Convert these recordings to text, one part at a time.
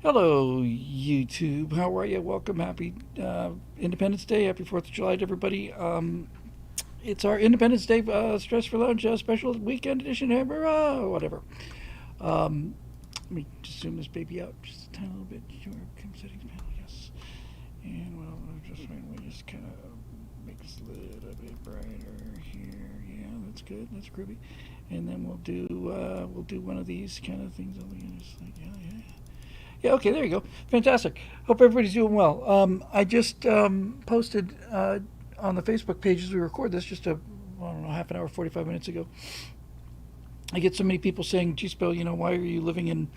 Hello, YouTube. How are you? Welcome. Happy Independence Day. Happy 4th of July to everybody. It's our Independence Day Stress for Lunch special weekend edition. Whatever. Let me just zoom this baby out just a tiny little bit. Your settings panel, yes. And well, we just kind of make this a little bit brighter here. Yeah, that's good. That's groovy. And then we'll do one of these kind of things. Just like, yeah. Yeah, okay, there you go. Fantastic. Hope everybody's doing well. I just posted on the Facebook page as we record this just I don't know, half an hour, 45 minutes ago. I get so many people saying, gee, Spell, why are you living in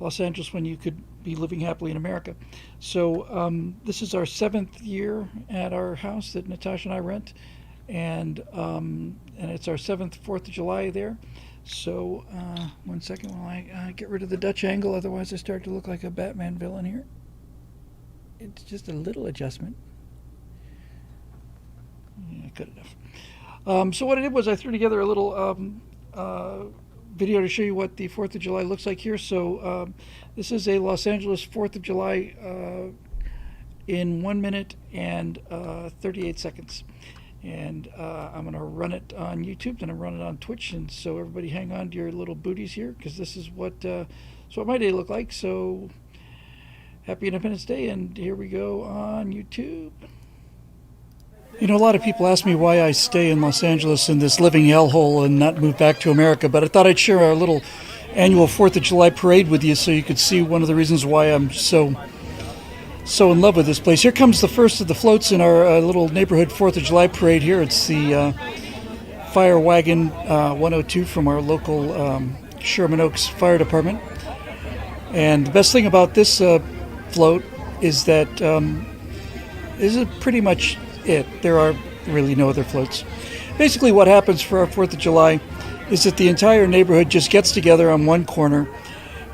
Los Angeles when you could be living happily in America? So this is our 7th year at our house that Natasha and I rent, and it's our 7th 4th of July there. So, 1 second while I get rid of the Dutch angle, otherwise I start to look like a Batman villain here. It's just a little adjustment. Yeah, good enough. So what I did was I threw together a little video to show you what the 4th of July looks like here. So this is a Los Angeles 4th of July in 1 minute and 38 seconds. And I'm going to run it on YouTube, and I'm run it on Twitch, and so everybody hang on to your little booties here, because this is what my day looked like. So happy Independence Day, and here we go on YouTube. A lot of people ask me why I stay in Los Angeles in this living hellhole and not move back to America, but I thought I'd share our little annual 4th of July parade with you so you could see one of the reasons why I'm so in love with this place. Here comes the first of the floats in our little neighborhood 4th of July parade here. It's the Fire Wagon 102 from our local Sherman Oaks Fire Department. And the best thing about this float is that this is pretty much it. There are really no other floats. Basically what happens for our 4th of July is that the entire neighborhood just gets together on one corner,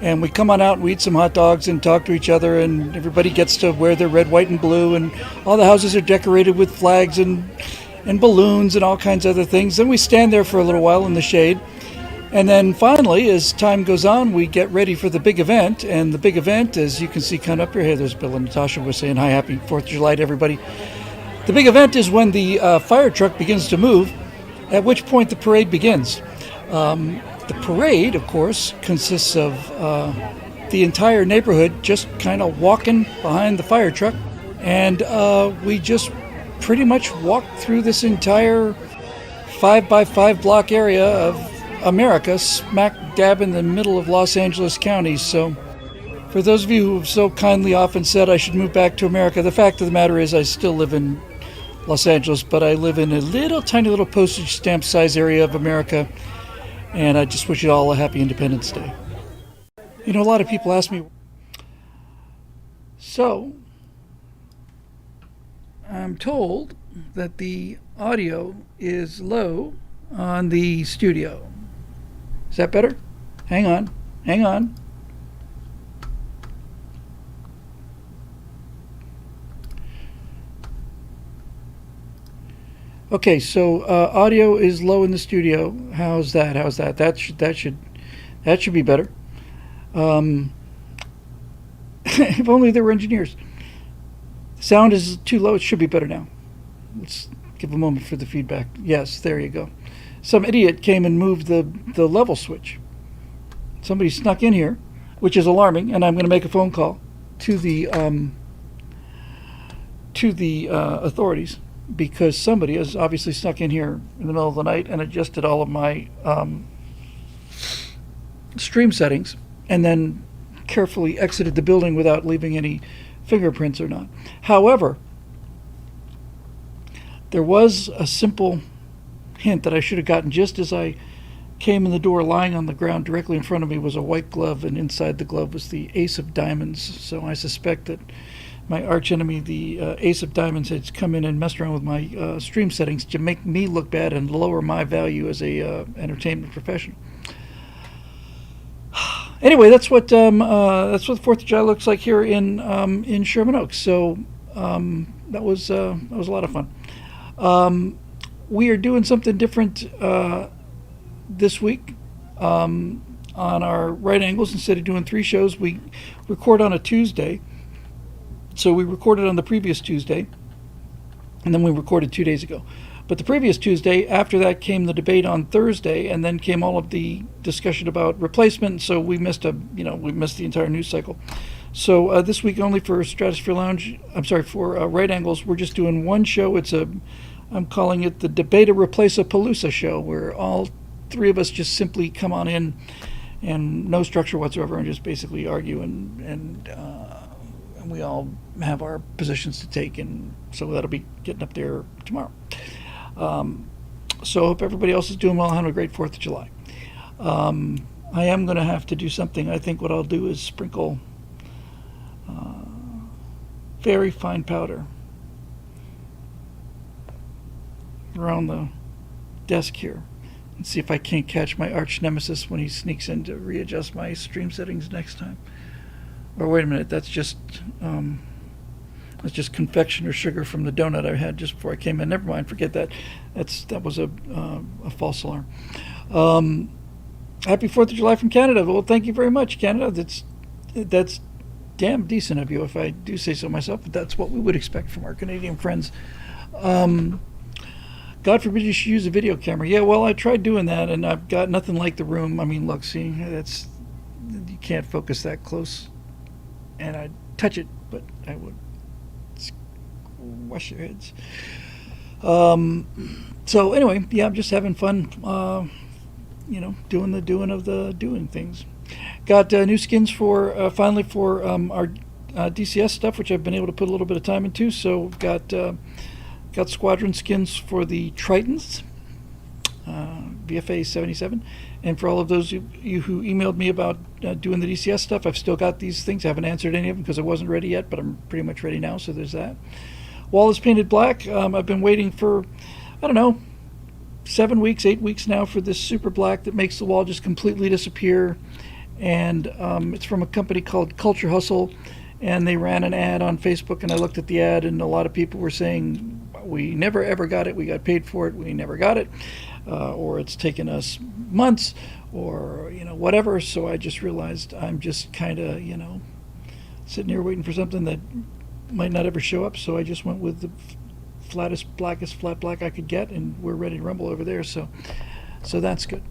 and we come on out and we eat some hot dogs and talk to each other, and everybody gets to wear their red, white, and blue, and all the houses are decorated with flags and balloons and all kinds of other things. Then we stand there for a little while in the shade, and then finally, as time goes on, we get ready for the big event. And the big event, as you can see kind of up your head, there's Bill and Natasha. We're saying hi, happy 4th of July to everybody. The big event is when the fire truck begins to move, at which point the parade begins. The parade, of course, consists of the entire neighborhood just kind of walking behind the fire truck, and we just pretty much walk through this entire 5x5 block area of America, smack dab in the middle of Los Angeles County. So for those of you who have so kindly often said I should move back to America, the fact of the matter is I still live in Los Angeles, but I live in a tiny little postage stamp size area of America. And I just wish you all a happy Independence Day. A lot of people ask me. So, I'm told that the audio is low on the studio. Is that better? Hang on. Okay, so audio is low in the studio. How's that? That should be better. If only there were engineers. Sound is too low. It should be better now. Let's give a moment for the feedback. Yes, there you go. Some idiot came and moved the level switch. Somebody snuck in here, which is alarming, and I'm going to make a phone call to the authorities, because somebody has obviously snuck in here in the middle of the night and adjusted all of my stream settings, and then carefully exited the building without leaving any fingerprints or not. However, there was a simple hint that I should have gotten just as I came in the door. Lying on the ground directly in front of me was a white glove, and inside the glove was the Ace of Diamonds. So I suspect that my archenemy, the Ace of Diamonds, has come in and messed around with my stream settings to make me look bad and lower my value as a entertainment professional. Anyway, that's what the 4th of July looks like here in Sherman Oaks. So that was a lot of fun. We are doing something different this week. on our right angles, instead of doing 3 shows, we record on a Tuesday. So we recorded on the previous Tuesday, and then we recorded 2 days ago. But the previous Tuesday, after that came the debate on Thursday, and then came all of the discussion about replacement. So we missed the entire news cycle. So this week only for Stratosphere Lounge, for Right Angles, we're just doing one show. I'm calling it the Debate a Replace a Palooza show, where all 3 of us just simply come on in, and no structure whatsoever, and just basically argue, and we all have our positions to take, and so that'll be getting up there tomorrow. So I hope everybody else is doing well and having a great 4th of July. I am going to have to do something. I think what I'll do is sprinkle very fine powder around the desk here, and see if I can't catch my arch nemesis when he sneaks in to readjust my stream settings next time. Or wait a minute, that's just confectioner's sugar from the donut I had just before I came in. Never mind, forget that. That was a false alarm. Happy 4th of July from Canada. Well, thank you very much, Canada. That's damn decent of you, if I do say so myself. But that's what we would expect from our Canadian friends. God forbid you should use a video camera. Yeah, well, I tried doing that, and I've got nothing like the room. I mean, look, see, you can't focus that close. And I'd touch it, but I would wash your heads. So anyway, yeah, I'm just having fun, doing the doing things. Got new skins for finally for our DCS stuff, which I've been able to put a little bit of time into. So got squadron skins for the Tritons, VFA 77. And for all of those of you who emailed me about doing the DCS stuff, I've still got these things. I haven't answered any of them because I wasn't ready yet, but I'm pretty much ready now, so there's that. Wall is painted black. I've been waiting for, 7 weeks, 8 weeks now for this super black that makes the wall just completely disappear. And it's from a company called Culture Hustle, and they ran an ad on Facebook, and I looked at the ad, and a lot of people were saying, we never ever got it, we got paid for it, we never got it, or it's taken us months, or whatever. So I just realized I'm just kind of sitting here waiting for something that might not ever show up. So I just went with the flattest, blackest flat black I could get, and we're ready to rumble over there. So that's good.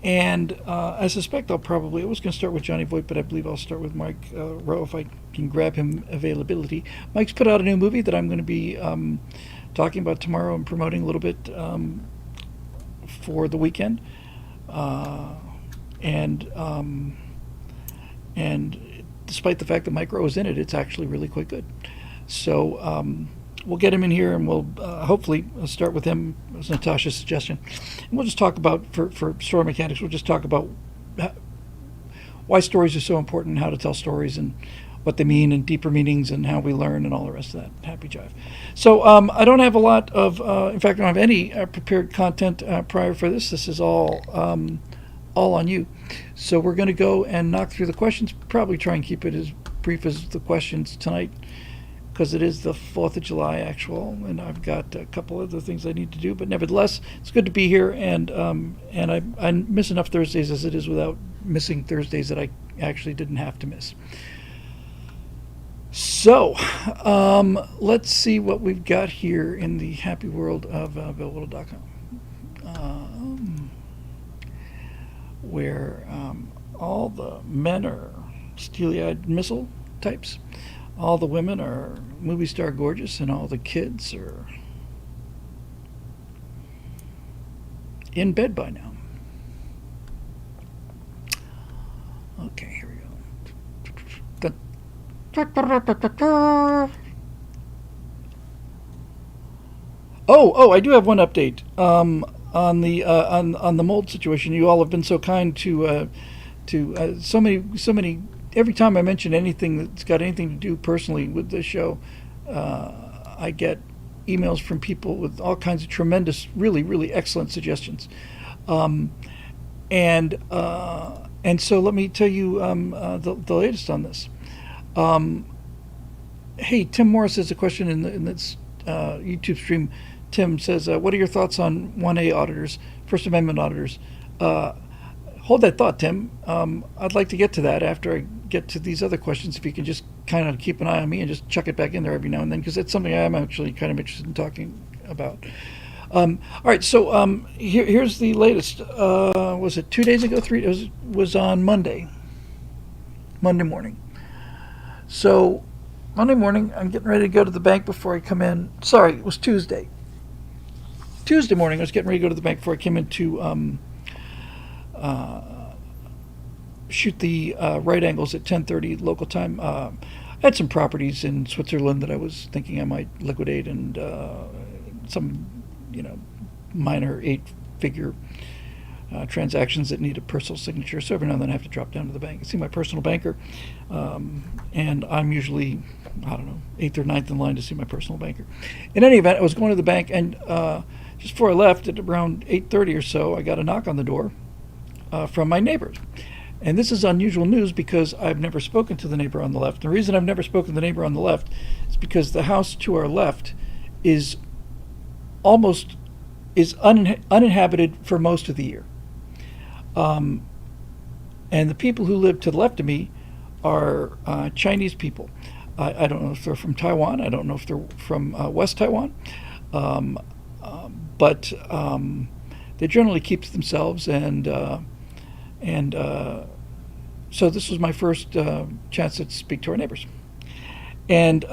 And I suspect I was going to start with Johnny Voight, but I believe I'll start with Mike Rowe if I can grab him availability. Mike's put out a new movie that I'm going to be talking about tomorrow and promoting a little bit for the weekend. And despite the fact that Mike Rowe is in it, it's actually really quite good. So we'll get him in here, and we'll hopefully start with him as Natasha's suggestion. And we'll just talk about, for story mechanics, we'll just talk about why stories are so important, how to tell stories, and what they mean, and deeper meanings, and how we learn, and all the rest of that happy jive. So I don't have a lot of, in fact, I don't have any prepared content prior for this. This is all on you. So we're going to go and knock through the questions, probably try and keep it as brief as the questions tonight, because it is the 4th of July actual, and I've got a couple other things I need to do. But nevertheless, it's good to be here, and I miss enough Thursdays as it is without missing Thursdays that I actually didn't have to miss. So let's see what we've got here in the happy world of BillWhittle.com, where all the men are steely-eyed missile types. All the women are movie star gorgeous, and all the kids are in bed by now. Okay, here we go. Oh, I do have one update on the mold situation. You all have been so kind to so many. Every time I mention anything that's got anything to do personally with this show, I get emails from people with all kinds of tremendous, really, really excellent suggestions. And so let me tell you the latest on this. Hey, Tim Morris has a question in this YouTube stream. Tim says, what are your thoughts on 1A auditors, First Amendment auditors? hold that thought, Tim. I'd like to get to that after I get to these other questions. If you can just kind of keep an eye on me and just chuck it back in there every now and then, because it's something I'm actually kind of interested in talking about. All right, so here's the latest. Was it 2 days ago? It was on Monday morning. So Monday morning, I'm getting ready to go to the bank before I come in. Sorry, it was Tuesday. Tuesday morning, I was getting ready to go to the bank before I came in to shoot the right angles at 10:30 local time. I had some properties in Switzerland that I was thinking I might liquidate, and some, minor 8-figure transactions that need a personal signature. So every now and then I have to drop down to the bank and see my personal banker. And I'm usually, 8th or 9th in line to see my personal banker. In any event, I was going to the bank, and just before I left, at around 8:30 or so, I got a knock on the door from my neighbors. And this is unusual news because I've never spoken to the neighbor on the left. The reason I've never spoken to the neighbor on the left is because the house to our left is uninhabited for most of the year. And the people who live to the left of me are Chinese people. I don't know if they're from Taiwan. I don't know if they're from West Taiwan. But they generally keep to themselves, and so this was my first chance to speak to our neighbors. And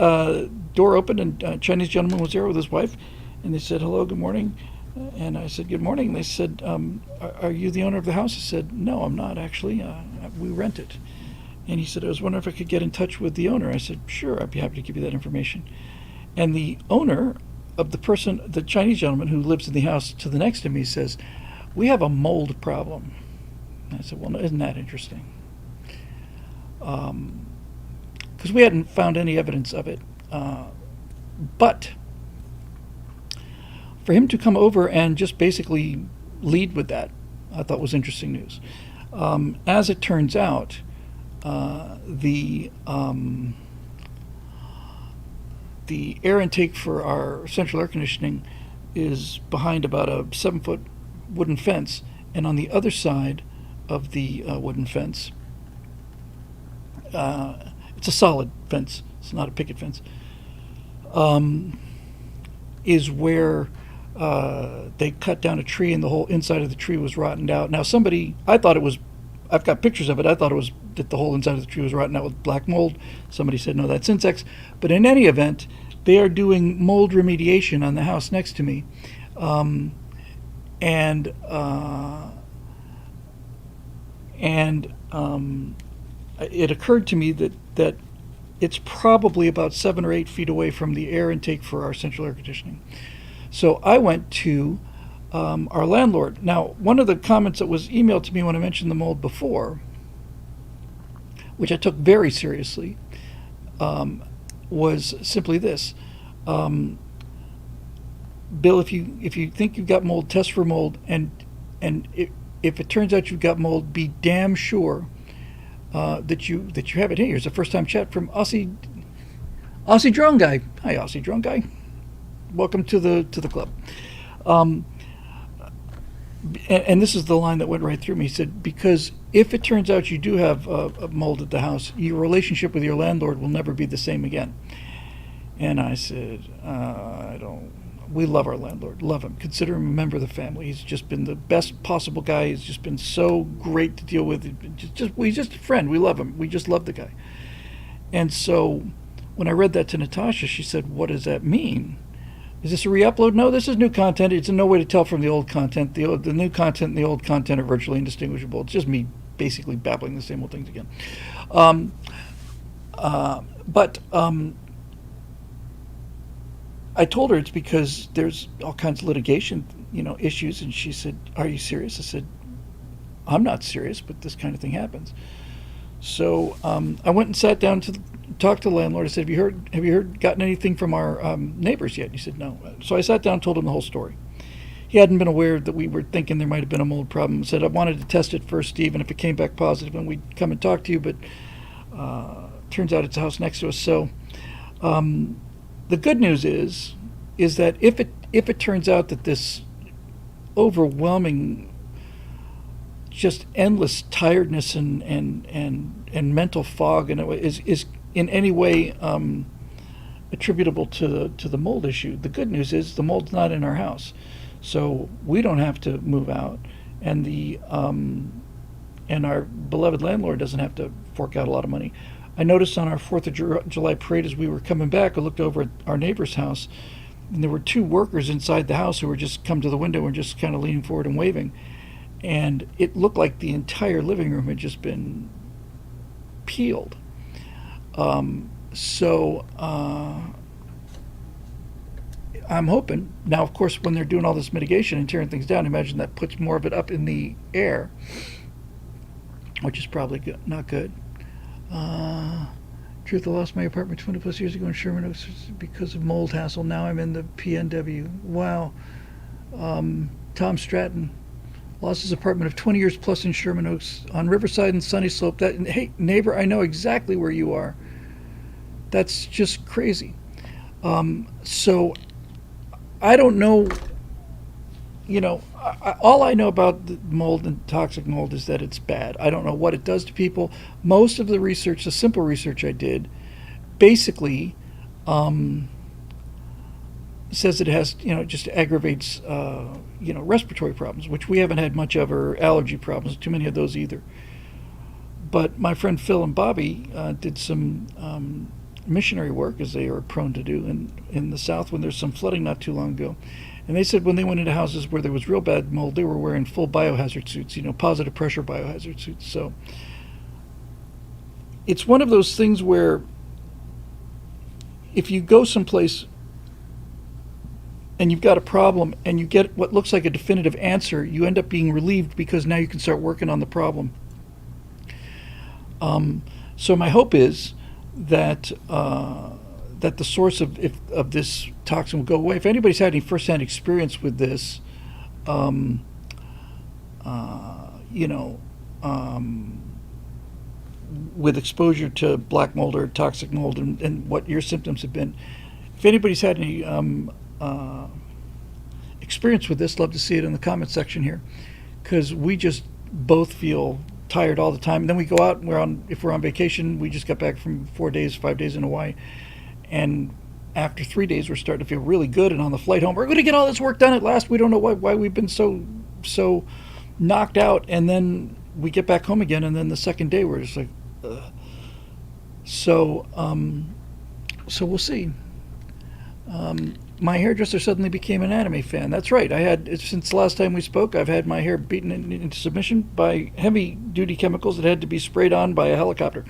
door opened, and a Chinese gentleman was there with his wife, and they said, "Hello, good morning." And I said, "Good morning." They said, "Are you the owner of the house?" I said, "No, I'm not actually. We rent it." And he said, "I was wondering if I could get in touch with the owner." I said, "Sure, I'd be happy to give you that information." And the owner of the Chinese gentleman who lives in the house to the next to me, says, "We have a mold problem." And I said, "Well, isn't that interesting?" Because we hadn't found any evidence of it. But for him to come over and just basically lead with that, I thought was interesting news. As it turns out, the air intake for our central air conditioning is behind about a 7-foot wooden fence, and on the other side of the wooden fence, it's a solid fence, it's not a picket fence, is where they cut down a tree, and the whole inside of the tree was rotted out. Now I've got pictures of it, I thought it was that the whole inside of the tree was rotten out with black mold. Somebody said, no, that's insects. But in any event, they are doing mold remediation on the house next to me. It occurred to me that it's probably about 7 or 8 feet away from the air intake for our central air conditioning. So I went to our landlord. Now, one of the comments that was emailed to me when I mentioned the mold before, which I took very seriously, was simply this: Bill, if you think you've got mold, test for mold, and if it turns out you've got mold, be damn sure that you have it. Hey, here's a first time chat from Aussie Drone Guy. Hi, Aussie Drone Guy. Welcome to the club. And this is the line that went right through me. He said, because if it turns out you do have a mold at the house, your relationship with your landlord will never be the same again. And I said, we love our landlord, love him, consider him a member of the family. He's just been the best possible guy. He's just been so great to deal with. He's just a friend. We love him. We just love the guy. And so when I read that to Natasha, she said, what does that mean? Is this a re-upload? No, this is new content. It's no way to tell from the old content. The new content and the old content are virtually indistinguishable. It's just me basically babbling the same old things again. But I told her it's because there's all kinds of litigation, issues. And she said, "Are you serious?" I said, "I'm not serious, but this kind of thing happens." So I went and sat down to talk to the landlord. I said, have you gotten anything from our neighbors yet? And he said, no. So I sat down and told him the whole story. He hadn't been aware that we were thinking there might have been a mold problem. I said, I wanted to test it first, Steve, and if it came back positive, then we'd come and talk to you, but turns out it's a house next to us. So the good news is that if it turns out that this overwhelming just endless tiredness and mental fog, and is in any way attributable to the mold issue. The good news is the mold's not in our house, so we don't have to move out, and and our beloved landlord doesn't have to fork out a lot of money. I noticed on our 4th of July parade, as we were coming back, I looked over at our neighbor's house, and there were 2 workers inside the house who were just come to the window and just kind of leaning forward and waving. And it looked like the entire living room had just been peeled. So I'm hoping, now of course when they're doing all this mitigation and tearing things down, imagine that puts more of it up in the air, which is probably good, not good. Truth, I lost my apartment 20 plus years ago in Sherman Oaks because of mold hassle. Now I'm in the PNW. Wow. Tom Stratton lost his apartment of 20 years plus in Sherman Oaks on Riverside and Sunny Slope. Hey, neighbor, I know exactly where you are. That's just crazy. So I don't know, all I know about the mold and toxic mold is that it's bad. I don't know what it does to people. Most of the research, the simple research I did, basically says it has, just aggravates, respiratory problems, which we haven't had much of, or allergy problems, too many of those either. But my friend Phil and Bobby did some missionary work, as they are prone to do, in the South when there's some flooding not too long ago. And they said when they went into houses where there was real bad mold, they were wearing full biohazard suits, positive pressure biohazard suits. So it's one of those things where if you go someplace and you've got a problem and you get what looks like a definitive answer, you end up being relieved because now you can start working on the problem. So my hope is that that the source of this toxin will go away. If anybody's had any firsthand experience with this, with exposure to black mold or toxic mold, and what your symptoms have been, if anybody's had any experience with this, love to see it in the comment section here, because we just both feel tired all the time. And then we go out and if we're on vacation, we just got back from 5 days in Hawaii. And after 3 days, we're starting to feel really good. And on the flight home, we're going to get all this work done at last. We don't know why we've been so knocked out. And then we get back home again. And then the second day, we're just like, ugh. So we'll see. My hairdresser suddenly became an anime fan. That's right. Since the last time we spoke, I've had my hair beaten into submission by heavy-duty chemicals that had to be sprayed on by a helicopter,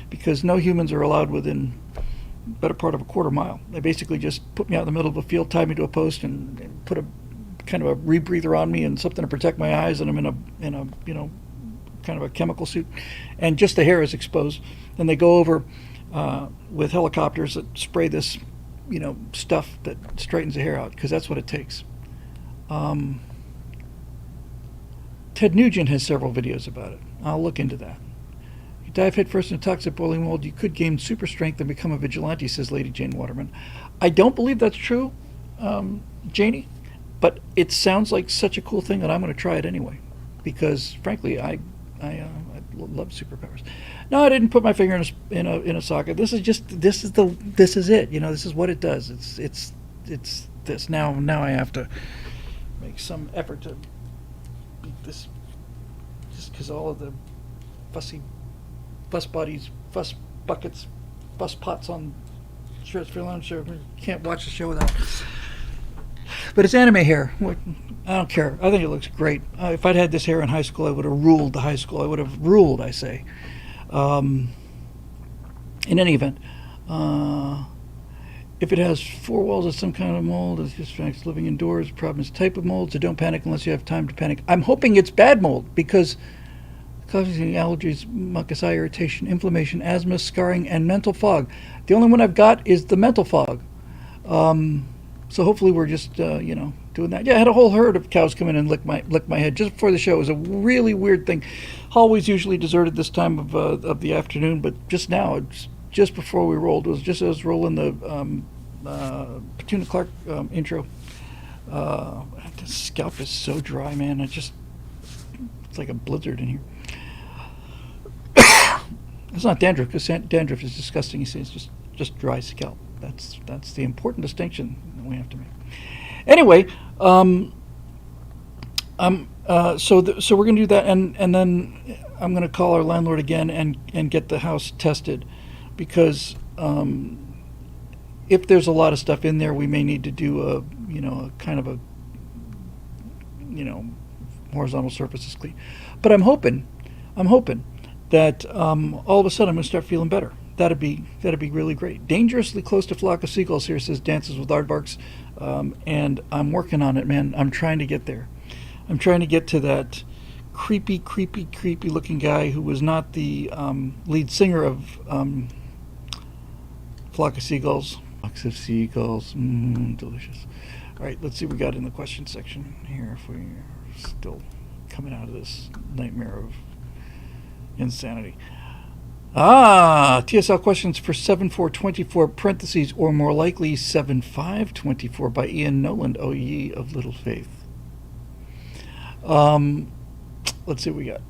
because no humans are allowed within the better part of a quarter mile. They basically just put me out in the middle of a field, tied me to a post, and put a kind of a rebreather on me and something to protect my eyes, and I'm in a kind of a chemical suit, and just the hair is exposed. And they go over with helicopters that spray this stuff that straightens the hair out, because that's what it takes. Ted Nugent has several videos about it. I'll look into that. You dive headfirst into toxic boiling mold, you could gain super strength and become a vigilante, says Lady Jane Waterman. I don't believe that's true, Janie, but it sounds like such a cool thing that I'm going to try it anyway, because frankly, I love superpowers. No, I didn't put my finger in a socket. This is it. This is what it does. It's this. Now I have to make some effort to beat this, just because all of the fussy fuss bodies, fuss buckets, fuss pots on Shirts for Lunch. Can't watch the show without. But it's anime hair. I don't care. I think it looks great. If I'd had this hair in high school, I would have ruled the high school. I would have ruled, I say. In any event, if it has 4 walls of some kind of mold, it's just thanks living indoors. Problem is type of mold, so don't panic unless you have time to panic. I'm hoping it's bad mold, because causing allergies, mucus, eye irritation, inflammation, asthma, scarring, and mental fog. The only one I've got is the mental fog. So hopefully we're just doing that. Yeah, I had a whole herd of cows come in and lick my head just before the show. It was a really weird thing. Hallway's usually deserted this time of the afternoon, but just now, just before we rolled, it was just as I was rolling the Petuna Clark intro. The scalp is so dry, man. It's like a blizzard in here. It's not dandruff, because dandruff is disgusting. You see, it's just dry scalp. That's the important distinction that we have to make. Anyway, so we're going to do that, and then I'm going to call our landlord again and get the house tested, because if there's a lot of stuff in there, we may need to do a kind of a horizontal surfaces clean. But I'm hoping that all of a sudden I'm going to start feeling better. That'd be really great. Dangerously close to flock of seagulls here, says Dances with Aardvarks, and I'm working on it, man. I'm trying to get there. I'm trying to get to that creepy looking guy who was not the lead singer of Flock of Seagulls. Flocks of seagulls, delicious. All right, let's see what we got in the question section here, if we're still coming out of this nightmare of insanity. TSL questions for 7424 parentheses, or more likely 7524 by Ian Noland, O ye of little faith. Let's see what we got.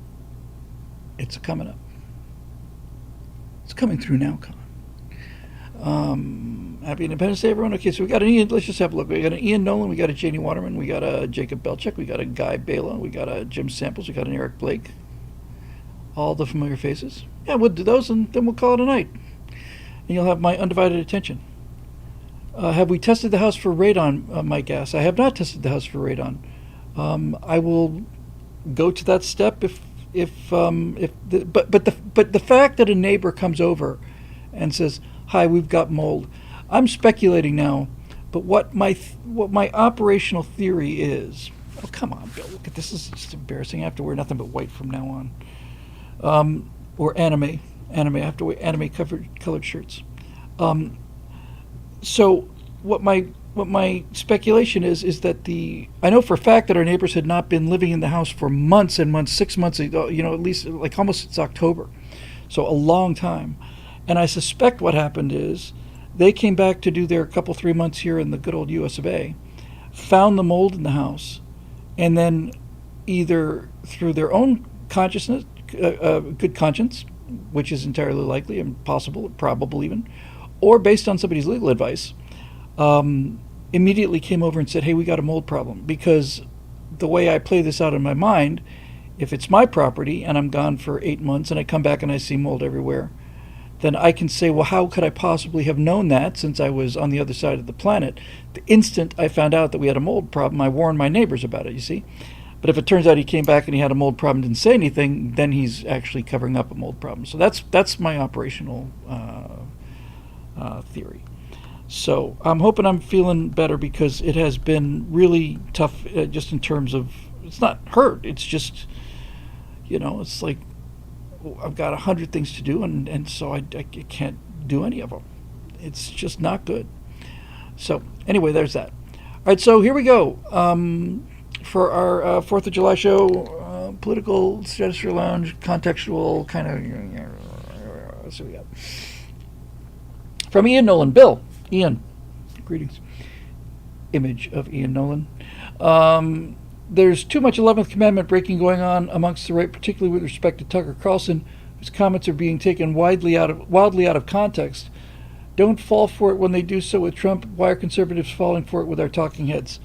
It's coming up. It's coming through now, Con. Happy Independence Day, everyone. Okay, so we got an Ian. Let's just have a look. We got an Ian Nolan. We got a Janie Waterman. We got a Jacob Belchek. We got a Guy Bala. We got a Jim Samples. We got an Eric Blake. All the familiar faces. Yeah, we'll do those, and then we'll call it a night. And you'll have my undivided attention. Have we tested the house for radon, Mike asks? I have not tested the house for radon. I will go to that step but the fact that a neighbor comes over and says, "Hi, we've got mold." I'm speculating now, but what my operational theory is. Oh, come on, Bill! Look at this. This is just embarrassing. I have to wear nothing but white from now on, or anime. I have to wear anime colored shirts. So what my speculation is that I know for a fact that our neighbors had not been living in the house for months and months, 6 months, at least like almost since October, so a long time. And I suspect what happened is they came back to do their 3 months here in the good old US of A, found the mold in the house, and then either through their own consciousness, good conscience, which is entirely likely and possible, probable even, or based on somebody's legal advice, immediately came over and said, "Hey, we got a mold problem." Because the way I play this out in my mind, if it's my property and I'm gone for 8 months and I come back and I see mold everywhere, then I can say, well, how could I possibly have known that since I was on the other side of the planet? The instant I found out that we had a mold problem, I warned my neighbors about it, you see? But if it turns out he came back and he had a mold problem and didn't say anything, then he's actually covering up a mold problem. So that's my operational theory. So I'm hoping I'm feeling better, because it has been really tough, just in terms of, it's not hurt, it's just, it's like I've got 100 things to do, and so I can't do any of them. It's just not good. So anyway, there's that. All right, so here we go. For our 4th of July show, political stratosphere lounge, contextual kind of, let's see what we got. From Ian Nolan. Bill, Ian, greetings. Image of Ian Nolan. There's too much 11th Commandment breaking going on amongst the right, particularly with respect to Tucker Carlson, whose comments are being taken wildly out of context. Don't fall for it when they do so with Trump. Why are conservatives falling for it with our talking heads?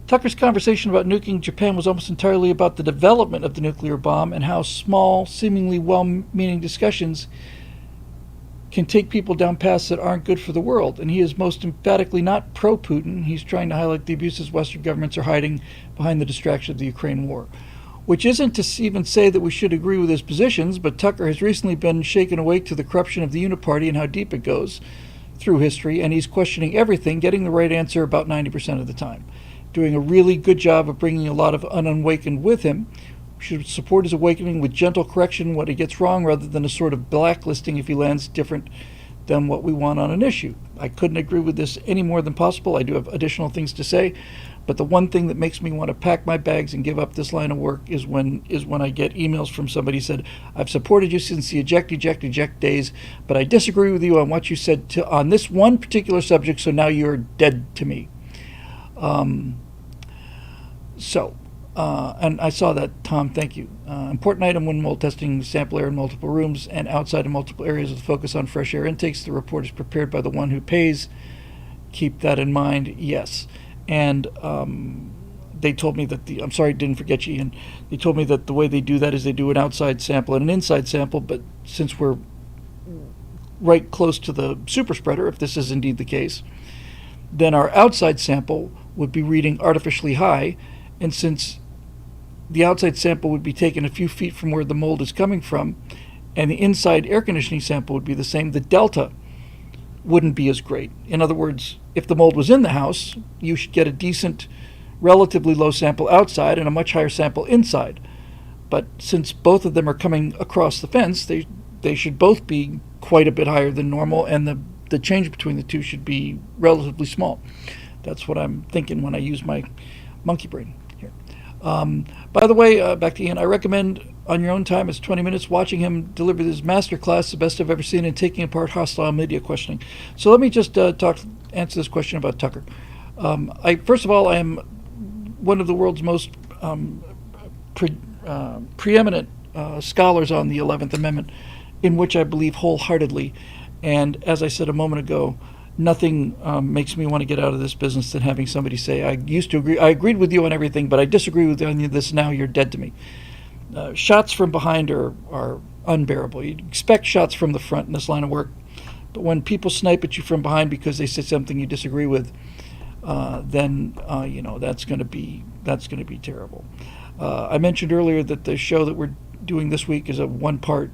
Tucker's conversation about nuking Japan was almost entirely about the development of the nuclear bomb and how small, seemingly well-meaning discussions can take people down paths that aren't good for the world. And he is most emphatically not pro-Putin. He's trying to highlight the abuses Western governments are hiding behind the distraction of the Ukraine war. Which isn't to even say that we should agree with his positions, but Tucker has recently been shaken awake to the corruption of the Uniparty and how deep it goes through history, and he's questioning everything, getting the right answer about 90% of the time. Doing a really good job of bringing a lot of unawakened with him. We should support his awakening with gentle correction when he gets wrong, rather than a sort of blacklisting if he lands different than what we want on an issue. I couldn't agree with this any more than possible. I do have additional things to say, but the one thing that makes me want to pack my bags and give up this line of work is when I get emails from somebody who said, "I've supported you since the eject days, but I disagree with you on what you said on this one particular subject, so now you're dead to me." So And I saw that, Tom, thank you. Important item when mold testing sample air in multiple rooms and outside in multiple areas with focus on fresh air intakes. The report is prepared by the one who pays. Keep that in mind, yes. And they told me that I'm sorry, didn't forget you, Ian. They told me that the way they do that is they do an outside sample and an inside sample, but since we're right close to the super spreader, if this is indeed the case, then our outside sample would be reading artificially high, and since the outside sample would be taken a few feet from where the mold is coming from, and the inside air conditioning sample would be the same, the delta wouldn't be as great. In other words, if the mold was in the house, you should get a decent, relatively low sample outside and a much higher sample inside. But since both of them are coming across the fence, they should both be quite a bit higher than normal, and the change between the two should be relatively small. That's what I'm thinking when I use my monkey brain here. By the way, back to Ian, I recommend on your own time, it's 20 minutes, watching him deliver this master class, the best I've ever seen, in taking apart hostile media questioning. So let me just answer this question about Tucker. First of all, I am one of the world's most preeminent scholars on the 11th Amendment, in which I believe wholeheartedly. And as I said a moment ago, nothing makes me want to get out of this business than having somebody say, I used to agree, I agreed with you on everything, but I disagree with you on this now, you're dead to me. Shots from behind are unbearable. You'd expect shots from the front in this line of work, but when people snipe at you from behind because they said something you disagree with, then that's going to be terrible. I mentioned earlier that the show that we're doing this week is a one-part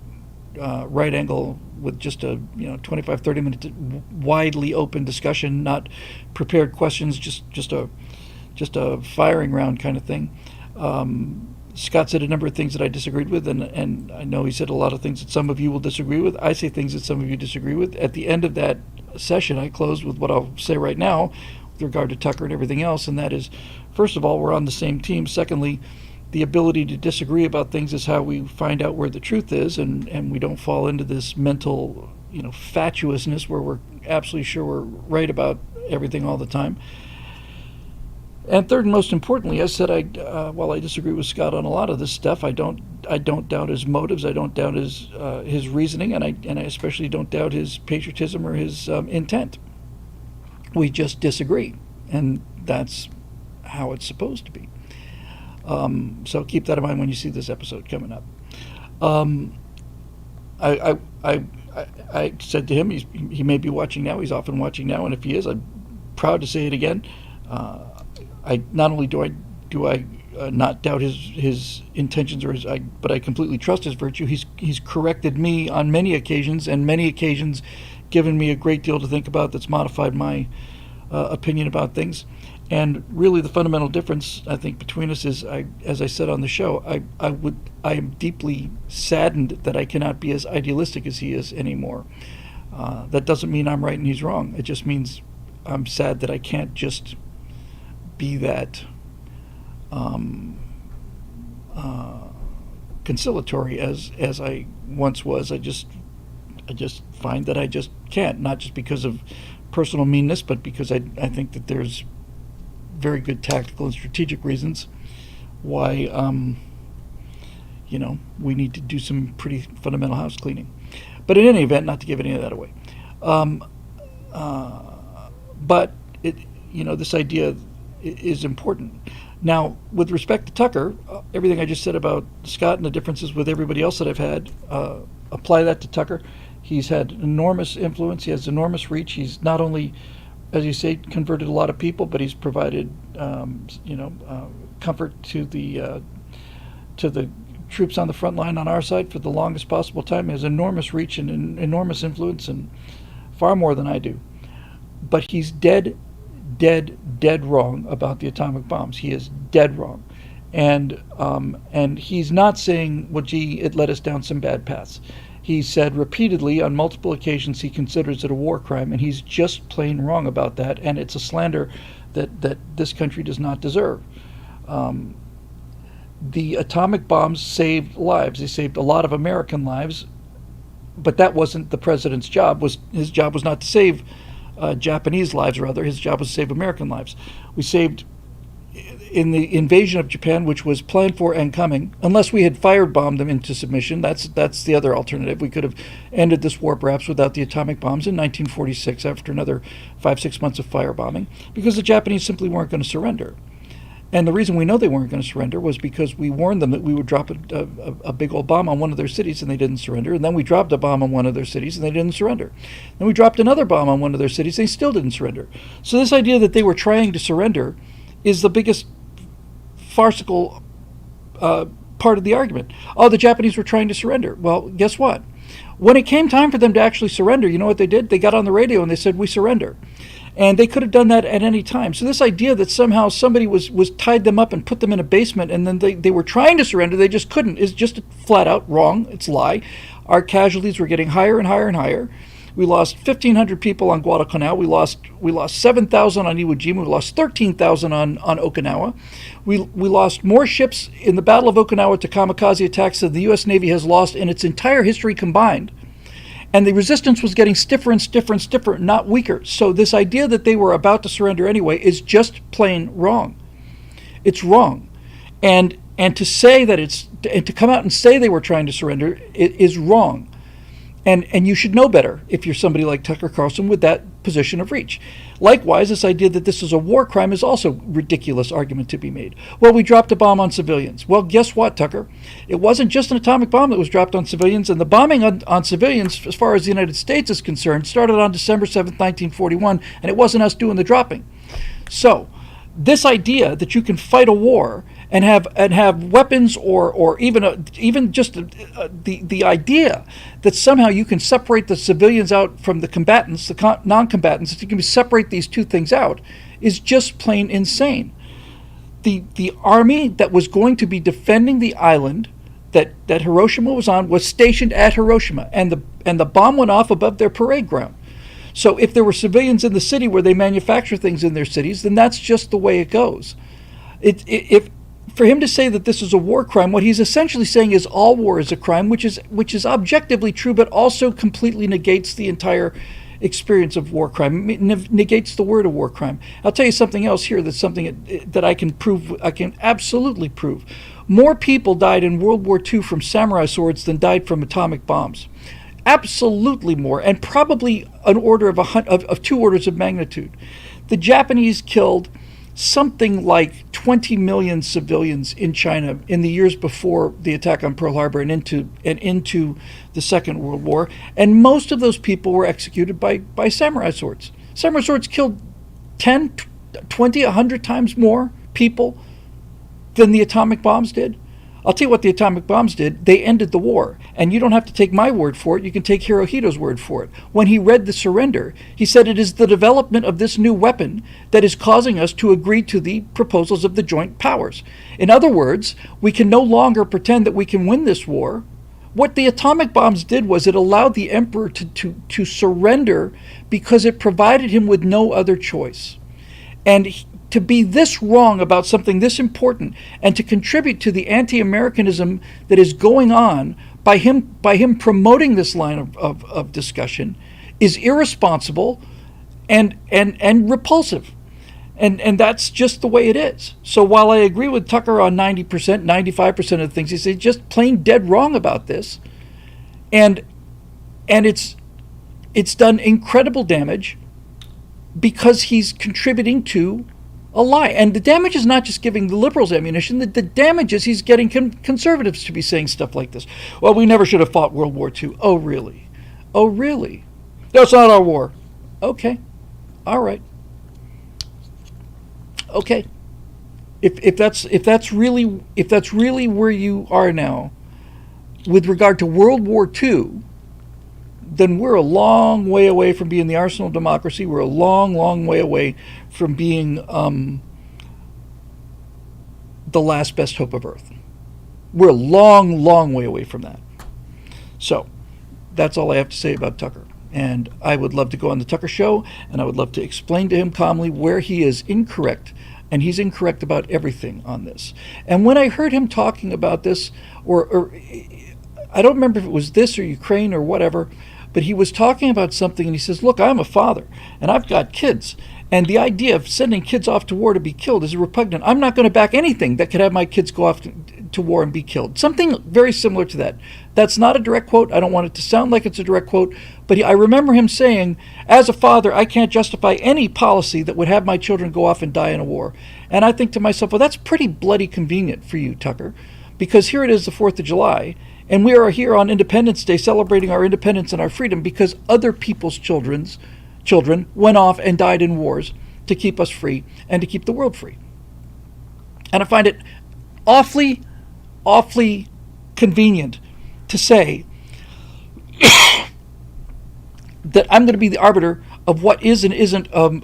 right angle with just a 25-30 minute widely open discussion, not prepared questions, just a firing round kind of thing. Scott said a number of things that I disagreed with, and I know he said a lot of things that some of you will disagree with. I say things that some of you disagree with. At the end of that session, I closed with what I'll say right now with regard to Tucker and everything else, and that is, first of all, we're on the same team. Secondly, the ability to disagree about things is how we find out where the truth is, and we don't fall into this mental, fatuousness where we're absolutely sure we're right about everything all the time. And third and most importantly, I said while I disagree with Scott on a lot of this stuff, I don't doubt his motives. I don't doubt his reasoning, and I especially don't doubt his patriotism or his intent. We just disagree, and that's how it's supposed to be. So keep that in mind when you see this episode coming up. I said to him, he may be watching now. He's often watching now, and if he is, I'm proud to say it again. I not only do I not doubt his intentions but I completely trust his virtue. He's corrected me on many occasions, and many occasions given me a great deal to think about that's modified my opinion about things. And really, the fundamental difference, I think, between us is, as I said on the show, I am deeply saddened that I cannot be as idealistic as he is anymore. That doesn't mean I'm right and he's wrong. It just means I'm sad that I can't just be that conciliatory as I once was. I just find that I just can't, not just because of personal meanness, but because I think that there's very good tactical and strategic reasons why we need to do some pretty fundamental house cleaning. But in any event, not to give any of that away, but this idea is important. Now, with respect to Tucker, everything I just said about Scott and the differences with everybody else that I've had, apply that to Tucker. He's had enormous influence. He has enormous reach. He's not only, as you say, converted a lot of people, but he's provided, comfort to the troops on the front line on our side for the longest possible time. He has enormous reach and enormous influence, and far more than I do. But he's dead wrong about the atomic bombs. He is dead wrong, and he's not saying, well, gee, it led us down some bad paths. He said repeatedly on multiple occasions he considers it a war crime, and he's just plain wrong about that, and it's a slander that this country does not deserve. The atomic bombs saved lives. They saved a lot of American lives, but that wasn't the president's job. His job was not to save Japanese lives, rather. His job was to save American lives. We saved, in the invasion of Japan, which was planned for and coming, unless we had firebombed them into submission. That's the other alternative. We could have ended this war perhaps without the atomic bombs in 1946 after another 5-6 months of firebombing, because the Japanese simply weren't going to surrender. And the reason we know they weren't going to surrender was because we warned them that we would drop a big old bomb on one of their cities, and they didn't surrender. And then we dropped a bomb on one of their cities, and they didn't surrender. Then we dropped another bomb on one of their cities, and they still didn't surrender. So this idea that they were trying to surrender is the biggest farcical part of the argument. Oh, the Japanese were trying to surrender. Well, guess what? When it came time for them to actually surrender, you know what they did? They got on the radio and they said, "We surrender." And they could have done that at any time. So this idea that somehow somebody was tied them up and put them in a basement and then they were trying to surrender, they just couldn't, is just flat out wrong. It's a lie. Our casualties were getting higher and higher and higher. We lost 1,500 people on Guadalcanal. We lost 7,000 on Iwo Jima. We lost 13,000 on Okinawa. We lost more ships in the Battle of Okinawa to kamikaze attacks than the U.S. Navy has lost in its entire history combined. And the resistance was getting stiffer and stiffer and stiffer, not weaker. So this idea that they were about to surrender anyway is just plain wrong. It's wrong. And to say that and to come out and say they were trying to surrender is wrong. And you should know better if you're somebody like Tucker Carlson with that position of reach. Likewise, this idea that this is a war crime is also a ridiculous argument to be made. Well, we dropped a bomb on civilians. Well, guess what, Tucker? It wasn't just an atomic bomb that was dropped on civilians, and the bombing on civilians, as far as the United States is concerned, started on December 7th, 1941, and it wasn't us doing the dropping. So, this idea that you can fight a war and have weapons or even just the idea that somehow you can separate the civilians out from the combatants, the non-combatants, that you can separate these two things out, is just plain insane. The army that was going to be defending the island that Hiroshima was on was stationed at Hiroshima, and the bomb went off above their parade ground. So if there were civilians in the city where they manufacture things in their cities, then that's just the way it goes. If for him to say that this is a war crime, what he's essentially saying is all war is a crime, which is objectively true, but also completely negates the entire experience of war crime, negates the word of war crime. I'll tell you something else here that's something that I can prove, I can absolutely prove. More people died in World War II from samurai swords than died from atomic bombs. Absolutely more, and probably an order of 2 orders of magnitude. The Japanese killed something like 20 million civilians in China in the years before the attack on Pearl Harbor and into the Second World War, and most of those people were executed by samurai swords. Samurai swords killed 10, 20, 100 times more people than the atomic bombs did. I'll tell you what the atomic bombs did. They ended the war. And you don't have to take my word for it. You can take Hirohito's word for it. When he read the surrender, he said it is the development of this new weapon that is causing us to agree to the proposals of the joint powers. In other words, we can no longer pretend that we can win this war. What the atomic bombs did was it allowed the emperor to surrender because it provided him with no other choice. And to be this wrong about something this important and to contribute to the anti-Americanism that is going on by him promoting this line of discussion is irresponsible and repulsive. And that's just the way it is. So while I agree with Tucker on 90%, 95% of the things he says, just plain dead wrong about this. And it's done incredible damage because he's contributing to a lie. And the damage is not just giving the liberals ammunition. The damage is he's getting conservatives to be saying stuff like this. Well, we never should have fought World War II. Oh, really? Oh, really? That's not our war. Okay. All right. Okay. If that's really where you are now with regard to World War II, then we're a long way away from being the arsenal of democracy. We're a long, long way away from being the last best hope of Earth. We're a long, long way away from that. So that's all I have to say about Tucker. And I would love to go on the Tucker Show, and I would love to explain to him calmly where he is incorrect. And he's incorrect about everything on this. And when I heard him talking about this, or I don't remember if it was this or Ukraine or whatever, but he was talking about something, and he says, look, I'm a father, and I've got kids, And the idea of sending kids off to war to be killed is repugnant. I'm not going to back anything that could have my kids go off to war and be killed. Something very similar to that. That's not a direct quote. I don't want it to sound like it's a direct quote. But I remember him saying, as a father, I can't justify any policy that would have my children go off and die in a war. And I think to myself, well, that's pretty bloody convenient for you, Tucker. Because here it is, the 4th of July. And we are here on Independence Day celebrating our independence and our freedom because other people's children went off and died in wars to keep us free and to keep the world free. And I find it awfully, awfully convenient to say that I'm going to be the arbiter of what is and isn't a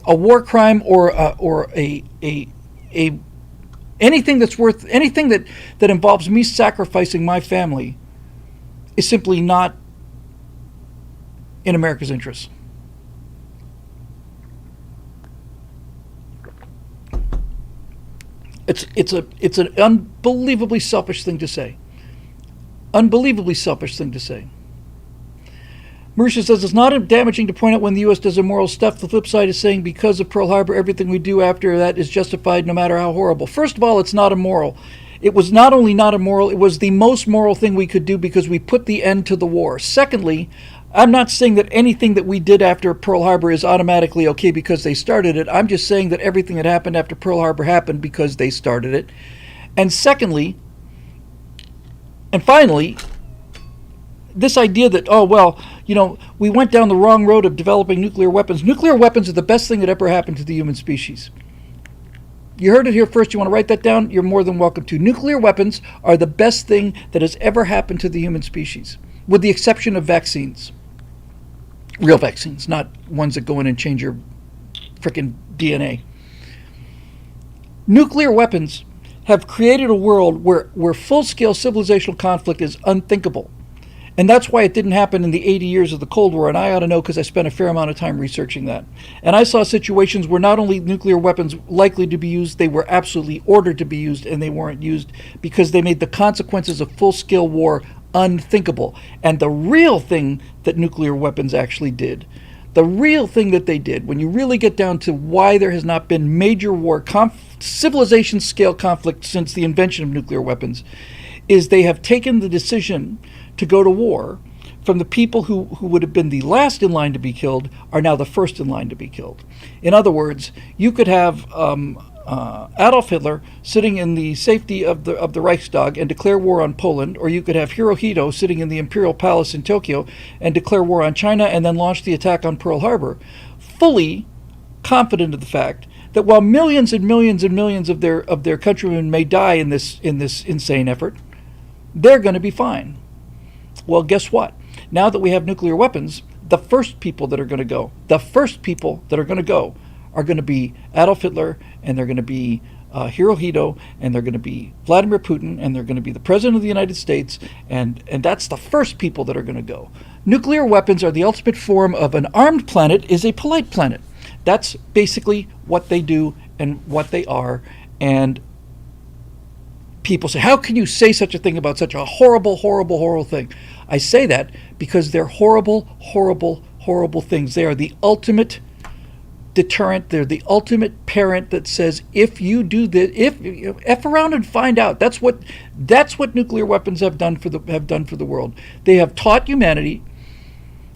war crime or a anything that's worth anything that involves me sacrificing my family is simply not in America's interests. It's an unbelievably selfish thing to say. Unbelievably selfish thing to say. Marisha says it's not damaging to point out when the U.S. does immoral stuff. The flip side is saying because of Pearl Harbor, everything we do after that is justified no matter how horrible. First of all, it's not immoral. It was not only not immoral, it was the most moral thing we could do because we put the end to the war. Secondly, I'm not saying that anything that we did after Pearl Harbor is automatically okay because they started it. I'm just saying that everything that happened after Pearl Harbor happened because they started it. And secondly, and finally, this idea that, oh, well, we went down the wrong road of developing nuclear weapons. Nuclear weapons are the best thing that ever happened to the human species. You heard it here first. You want to write that down? You're more than welcome to. Nuclear weapons are the best thing that has ever happened to the human species, with the exception of vaccines. Real vaccines, not ones that go in and change your frickin' DNA. Nuclear weapons have created a world where full-scale civilizational conflict is unthinkable. And that's why it didn't happen in the 80 years of the Cold War, and I ought to know because I spent a fair amount of time researching that. And I saw situations where not only nuclear weapons likely to be used, they were absolutely ordered to be used, and they weren't used because they made the consequences of full-scale war unthinkable. And the real thing that nuclear weapons actually did, the real thing that they did, when you really get down to why there has not been major war, civilization-scale conflict since the invention of nuclear weapons, is they have taken the decision to go to war from the people who would have been the last in line to be killed are now the first in line to be killed. In other words, you could have Adolf Hitler sitting in the safety of the Reichstag and declare war on Poland, or you could have Hirohito sitting in the Imperial Palace in Tokyo and declare war on China and then launch the attack on Pearl Harbor, fully confident of the fact that while millions and millions and millions of their countrymen may die in this insane effort, they're going to be fine. Well, guess what? Now that we have nuclear weapons, the first people that are going to go are going to be Adolf Hitler, and they're going to be Hirohito, and they're going to be Vladimir Putin, and they're going to be the President of the United States, and that's the first people that are going to go. Nuclear weapons are the ultimate form of an armed planet is a polite planet. That's basically what they do and what they are, and people say, how can you say such a thing about such a horrible, horrible, horrible thing? I say that because they're horrible, horrible, horrible things. They are the ultimate deterrent. They're the ultimate parent that says, if you do this, F around and find out. That's what nuclear weapons have done for the world. They have taught humanity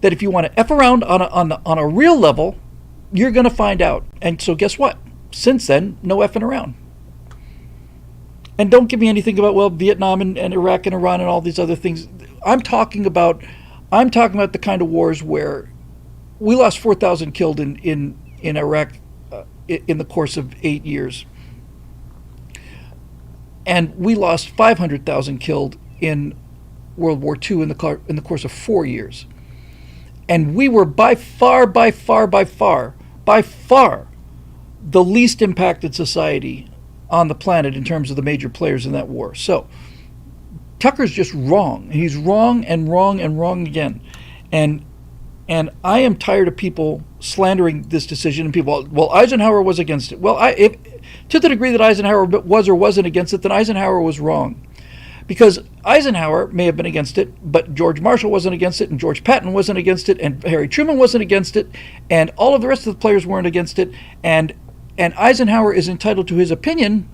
that if you want to F around on a real level, you're going to find out. And so guess what? Since then, no effing around. And don't give me anything about, well, Vietnam and Iraq and Iran and all these other things. I'm talking about the kind of wars where we lost 4,000 killed in Iraq in the course of 8 years. And we lost 500,000 killed in World War II in the course of 4 years. And we were by far the least impacted society on the planet in terms of the major players in that war. So Tucker's just wrong. He's wrong and wrong and wrong again. And I am tired of people slandering this decision and people, well, Eisenhower was against it. Well, to the degree that Eisenhower was or wasn't against it, then Eisenhower was wrong. Because Eisenhower may have been against it, but George Marshall wasn't against it, and George Patton wasn't against it, and Harry Truman wasn't against it, and all of the rest of the players weren't against it, and Eisenhower is entitled to his opinion,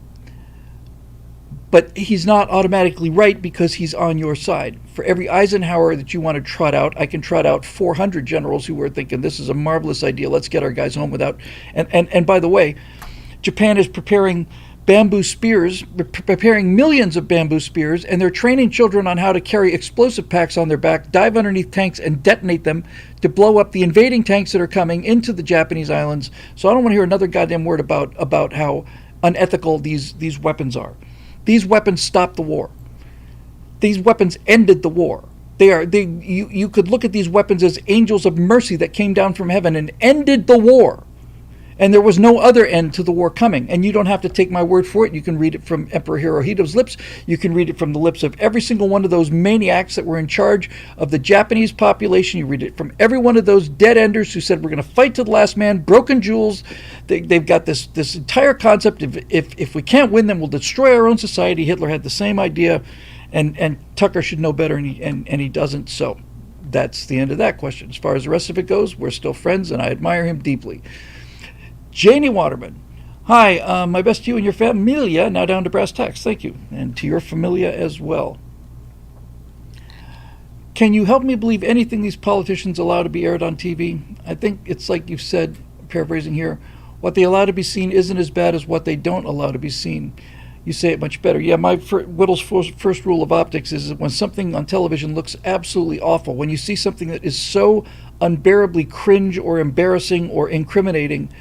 but he's not automatically right because he's on your side. For every Eisenhower that you want to trot out, I can trot out 400 generals who were thinking this is a marvelous idea, let's get our guys home without... And by the way, Japan is preparing bamboo spears, preparing millions of bamboo spears, and they're training children on how to carry explosive packs on their back, dive underneath tanks, and detonate them to blow up the invading tanks that are coming into the Japanese islands. So I don't want to hear another goddamn word about how unethical these weapons are. These weapons stopped the war. These weapons ended the war. You could look at these weapons as angels of mercy that came down from heaven and ended the war. And there was no other end to the war coming. And you don't have to take my word for it. You can read it from Emperor Hirohito's lips. You can read it from the lips of every single one of those maniacs that were in charge of the Japanese population. You read it from every one of those dead enders who said, we're going to fight to the last man, broken jewels. They've got this entire concept of if we can't win them, we'll destroy our own society. Hitler had the same idea, and Tucker should know better, and he doesn't. So that's the end of that question. As far as the rest of it goes, we're still friends, and I admire him deeply. Janie Waterman. Hi, my best to you and your familia, now down to brass tacks. Thank you. And to your familia as well. Can you help me believe anything these politicians allow to be aired on TV? I think it's like you've said, paraphrasing here, what they allow to be seen isn't as bad as what they don't allow to be seen. You say it much better. Yeah, my Whittle's first rule of optics is that when something on television looks absolutely awful, when you see something that is so unbearably cringe or embarrassing or incriminating,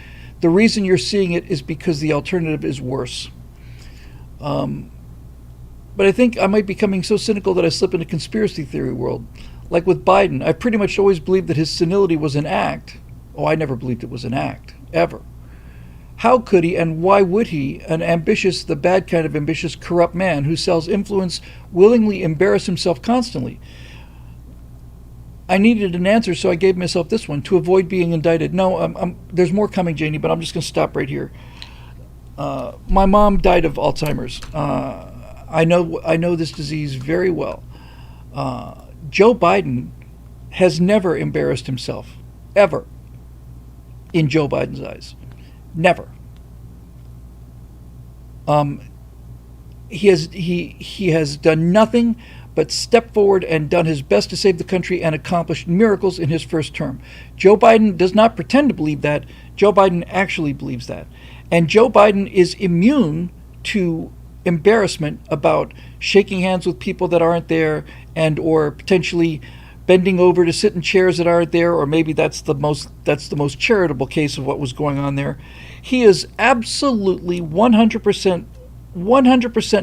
the reason you're seeing it is because the alternative is worse. But I think I might be becoming so cynical that I slip into conspiracy theory world. Like with Biden, I pretty much always believed that his senility was an act. Oh, I never believed it was an act, ever. How could he and why would he, an ambitious, the bad kind of ambitious, corrupt man who sells influence, willingly embarrass himself constantly? I needed an answer, so I gave myself this one, to avoid being indicted. No, there's more coming, Janie, but I'm just going to stop right here. My mom died of Alzheimer's. I know this disease very well. Joe Biden has never embarrassed himself, ever, in Joe Biden's eyes. Never. He has done nothing but stepped forward and done his best to save the country and accomplished miracles in his first term. Joe Biden does not pretend to believe that. Joe Biden actually believes that. And Joe Biden is immune to embarrassment about shaking hands with people that aren't there and or potentially bending over to sit in chairs that aren't there, or maybe that's the most charitable case of what was going on there. He is absolutely 100%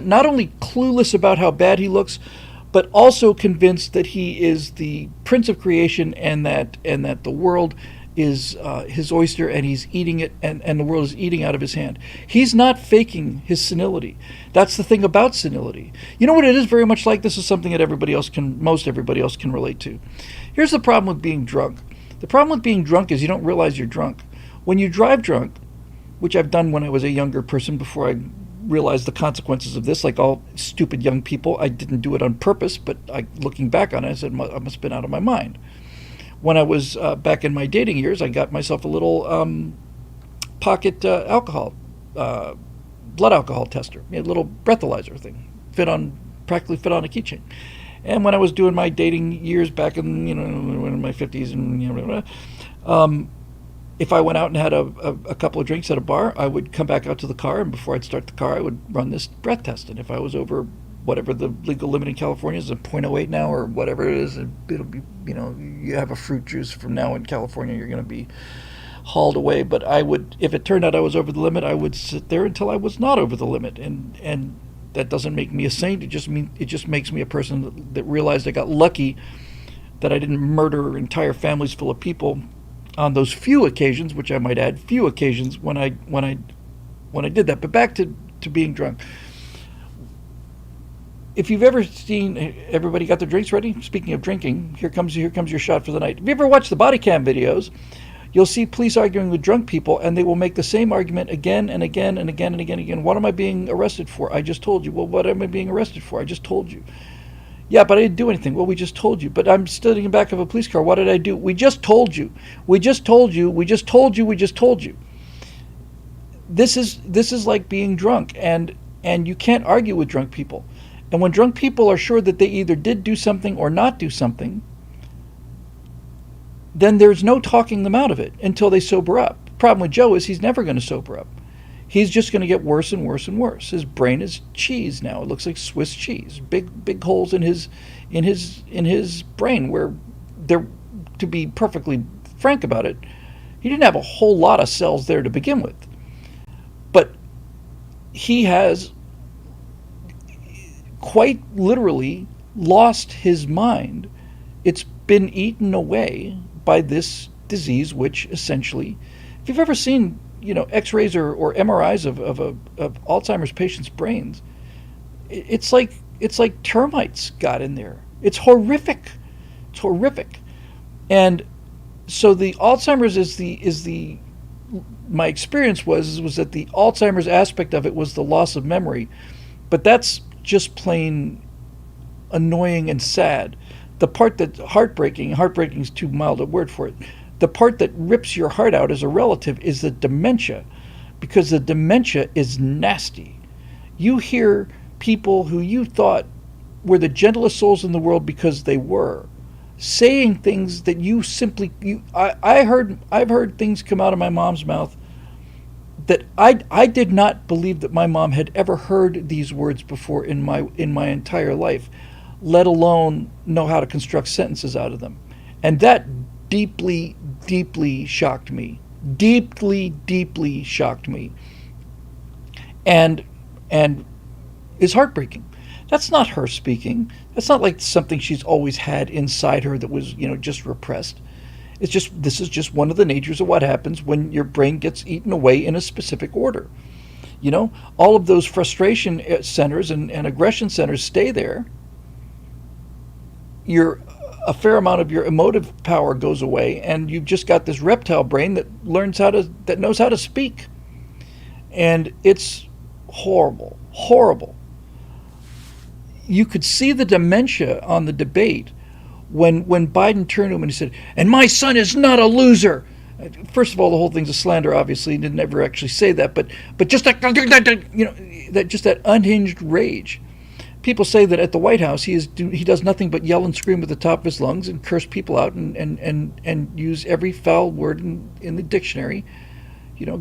not only clueless about how bad he looks, but also convinced that he is the prince of creation and that the world is his oyster and he's eating it and the world is eating out of his hand. He's not faking his senility. That's the thing about senility. You know what it is very much like? This is something that most everybody else can relate to. Here's the problem with being drunk. The problem with being drunk is you don't realize you're drunk. When you drive drunk, which I've done when I was a younger person before I realized the consequences of this, like all stupid young people. I didn't do it on purpose, but looking back on it, I said, I must have been out of my mind. When I was back in my dating years, I got myself a little pocket blood alcohol tester, a little breathalyzer thing, practically fit on a keychain. And when I was doing my dating years back in my 50s and if I went out and had a couple of drinks at a bar, I would come back out to the car, and before I'd start the car, I would run this breath test. And if I was over whatever the legal limit in California is, a 0.08 now or whatever it is, it'll be, you have a fruit juice from now in California, you're going to be hauled away. But I would, if it turned out I was over the limit, I would sit there until I was not over the limit. And that doesn't make me a saint. It just makes me a person that realized I got lucky that I didn't murder entire families full of people on those few occasions, which I might add, few occasions when I did that. But back to being drunk. If you've ever seen, everybody got their drinks ready? Speaking of drinking, here comes your shot for the night. If you ever watched the body cam videos, You'll see police arguing with drunk people, and they will make the same argument again and again and again and again and again. What am I being arrested for? I just told you. Well, what am I being arrested for? I just told you. Yeah, but I didn't do anything. Well, we just told you. But I'm stood in the back of a police car. What did I do? We just told you. We just told you. We just told you. We just told you. This is like being drunk, and you can't argue with drunk people. And when drunk people are sure that they either did do something or not do something, then there's no talking them out of it until they sober up. The problem with Joe is he's never going to sober up. He's just going to get worse and worse and worse. His brain is cheese now. It looks like Swiss cheese. Big holes in his brain where there, to be perfectly frank about it, he didn't have a whole lot of cells there to begin with. But he has quite literally lost his mind. It's been eaten away by this disease, which essentially, if you've ever seen, X-rays or MRIs of Alzheimer's patients' brains, it's like termites got in there. It's horrific. It's horrific. And so the Alzheimer's my experience was that the Alzheimer's aspect of it was the loss of memory, but that's just plain annoying and sad. The part that heartbreaking is too mild a word for it. The part that rips your heart out as a relative is the dementia, because the dementia is nasty. You hear people who you thought were the gentlest souls in the world because they were, saying things that I've heard things come out of my mom's mouth that I did not believe that my mom had ever heard these words before in my entire life, let alone know how to construct sentences out of them. And that deeply shocked me. Deeply shocked me. And is heartbreaking. That's not her speaking. That's not like something she's always had inside her that was, just repressed. This is just one of the natures of what happens when your brain gets eaten away in a specific order. All of those frustration centers and aggression centers stay there. A fair amount of your emotive power goes away, and you've just got this reptile brain that knows how to speak. And it's horrible. You could see the dementia on the debate when Biden turned to him and he said, "And my son is not a loser." First of all, the whole thing's a slander. Obviously, he didn't ever actually say that, but just that unhinged rage. People say that at the White House he does nothing but yell and scream at the top of his lungs and curse people out and use every foul word in the dictionary.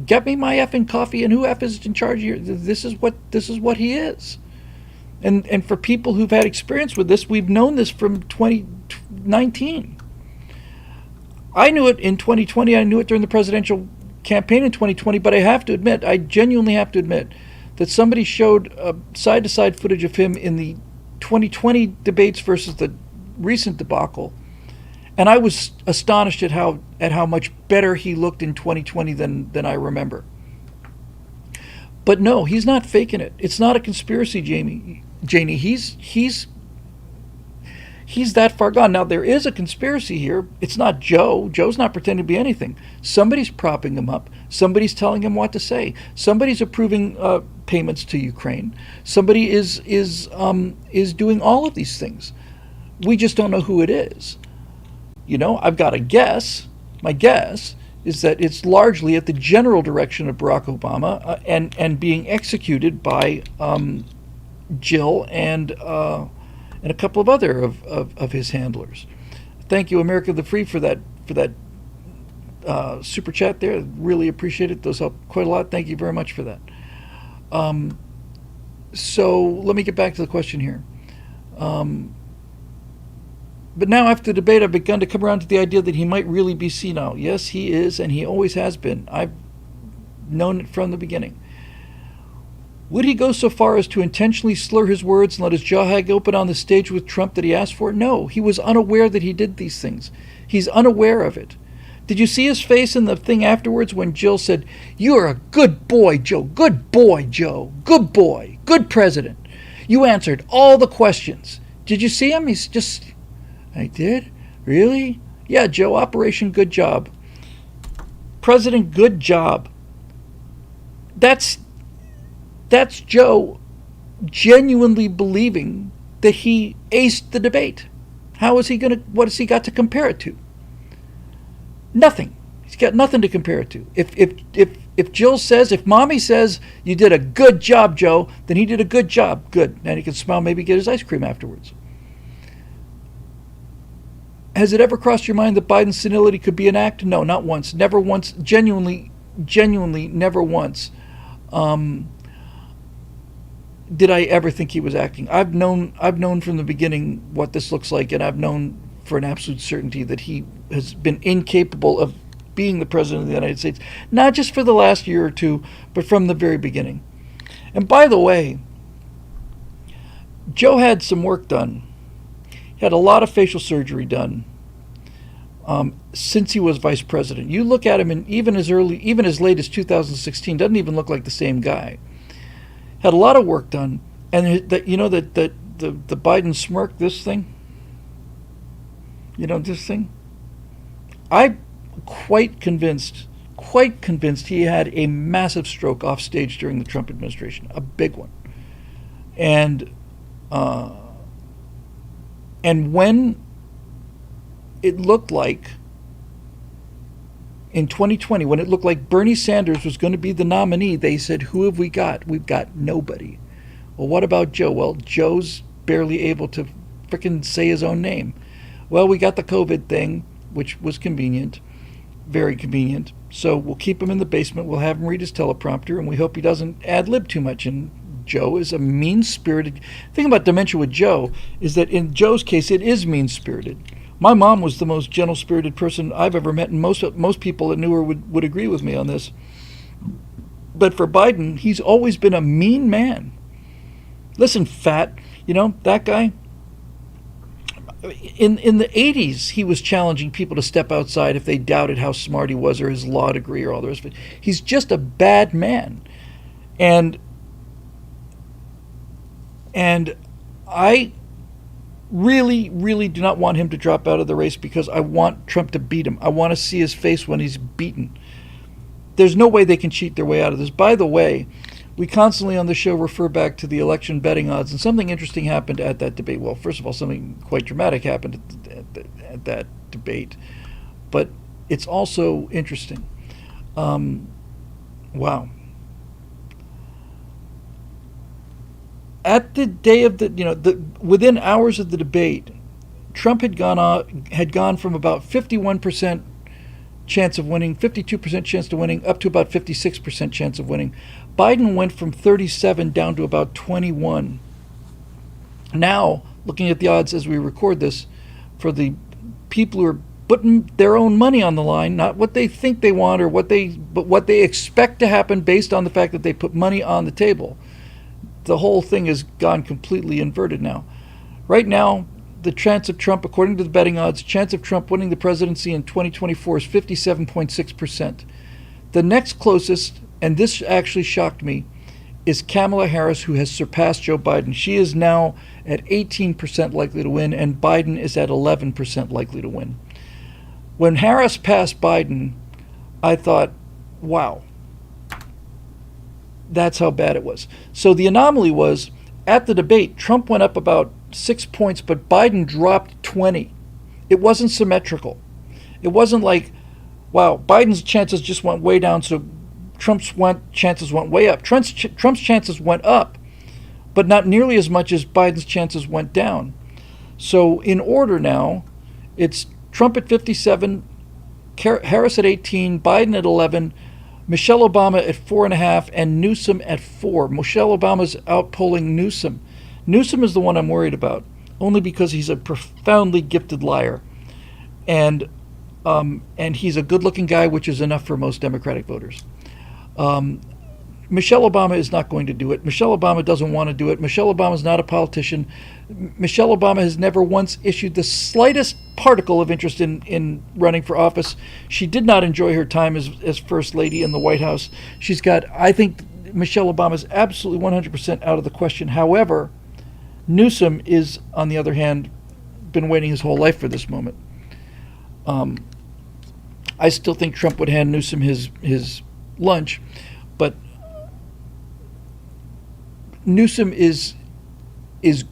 Get me my effing coffee, and who F is in charge here? This is what he is. And for people who've had experience with this, we've known this from 2019. I knew it in 2020. I knew it during the presidential campaign in 2020. But I genuinely have to admit, that somebody showed side-to-side footage of him in the 2020 debates versus the recent debacle, and I was astonished at how much better he looked in 2020 than I remember. But no, he's not faking it. It's not a conspiracy, Janie. He's that far gone. Now, there is a conspiracy here. It's not Joe. Joe's not pretending to be anything. Somebody's propping him up. Somebody's telling him what to say. Somebody's approving payments to Ukraine. Somebody is doing all of these things. We just don't know who it is. I've got a guess. My guess is that it's largely at the general direction of Barack Obama and being executed by Jill and a couple of other of his handlers. Thank you, America the Free, for that super chat there. Really appreciate it. Those help quite a lot. Thank you very much for that. So let me get back to the question here. But now, after the debate, I've begun to come around to the idea that he might really be senile. Yes, he is, and he always has been. I've known it from the beginning. Would he go so far as to intentionally slur his words and let his jaw hang open on the stage with Trump that he asked for? No, he was unaware that he did these things. He's unaware of it. Did you see his face in the thing afterwards when Jill said, "You're a good boy, Joe. Good boy, Joe. Good boy. Good president. You answered all the questions." Did you see him? He's just... I did? Really? Yeah, Joe, Operation Good Job. President, good job. That's Joe genuinely believing that he aced the debate. What has he got to compare it to? Nothing. He's got nothing to compare it to. If Jill says, if Mommy says you did a good job, Joe, then he did a good job. Good. And he can smile, maybe get his ice cream afterwards. Has it ever crossed your mind that Biden's senility could be an act? No, not once. Never once. Genuinely, never once. Did I ever think he was acting? I've known from the beginning what this looks like, and I've known for an absolute certainty that he has been incapable of being the president of the United States, not just for the last year or two, but from the very beginning. And by the way, Joe had some work done. He had a lot of facial surgery done since he was vice president. You look at him, and even as late as 2016, doesn't even look like the same guy. Had a lot of work done, and that the Biden smirk, this thing. This thing. I'm quite convinced he had a massive stroke off stage during the Trump administration, a big one, and when it looked like in 2020, when it looked like Bernie Sanders was going to be the nominee, they said, who have we got? We've got nobody. Well, what about Joe? Well, Joe's barely able to frickin' say his own name. Well, we got the COVID thing, which was convenient, very convenient. So we'll keep him in the basement. We'll have him read his teleprompter, and we hope he doesn't ad-lib too much. And Joe is a mean-spirited. The thing about dementia with Joe is that in Joe's case, it is mean-spirited. My mom was the most gentle-spirited person I've ever met, and most people that knew her would agree with me on this. But for Biden, he's always been a mean man. Listen, fat, that guy. In the 80s, he was challenging people to step outside if they doubted how smart he was or his law degree or all the rest of it. He's just a bad man. And I really, really do not want him to drop out of the race because I want Trump to beat him. I want to see his face when he's beaten. There's no way they can cheat their way out of this. By the way, we constantly on the show refer back to the election betting odds, and something interesting happened at that debate. Well, first of all, something quite dramatic happened at that debate, but it's also interesting. Wow. At the day of within hours of the debate, Trump had gone from about 51% chance of winning, 52% chance to winning, up to about 56% chance of winning. Biden went from 37 down to about 21. Now, looking at the odds as we record this, for the people who are putting their own money on the line, not what they think they want but what they expect to happen based on the fact that they put money on the table. The whole thing has gone completely inverted now. Right now, the chance of Trump, according to the betting odds, chance of Trump winning the presidency in 2024 is 57.6%. The next closest, and this actually shocked me, is Kamala Harris, who has surpassed Joe Biden. She is now at 18% likely to win, and Biden is at 11% likely to win. When Harris passed Biden, I thought, wow, that's how bad it was. So the anomaly was, at the debate, Trump went up about 6 points, but Biden dropped 20. It wasn't symmetrical. It wasn't like, wow, Biden's chances just went way down, so Trump's chances went way up. Trump's chances went up, but not nearly as much as Biden's chances went down. So in order now, it's Trump at 57, Harris at 18, Biden at 11, Michelle Obama at 4.5, and Newsom at 4. Michelle Obama's outpolling Newsom. Newsom is the one I'm worried about, only because he's a profoundly gifted liar, and he's a good-looking guy, which is enough for most Democratic voters. Michelle Obama is not going to do it. Michelle Obama doesn't want to do it. Michelle Obama is not a politician. Michelle Obama has never once issued the slightest particle of interest in running for office. She did not enjoy her time as First Lady in the White House. I think Michelle Obama is absolutely 100% out of the question. However, Newsom is, on the other hand, been waiting his whole life for this moment. I still think Trump would hand Newsom his lunch, but Newsom is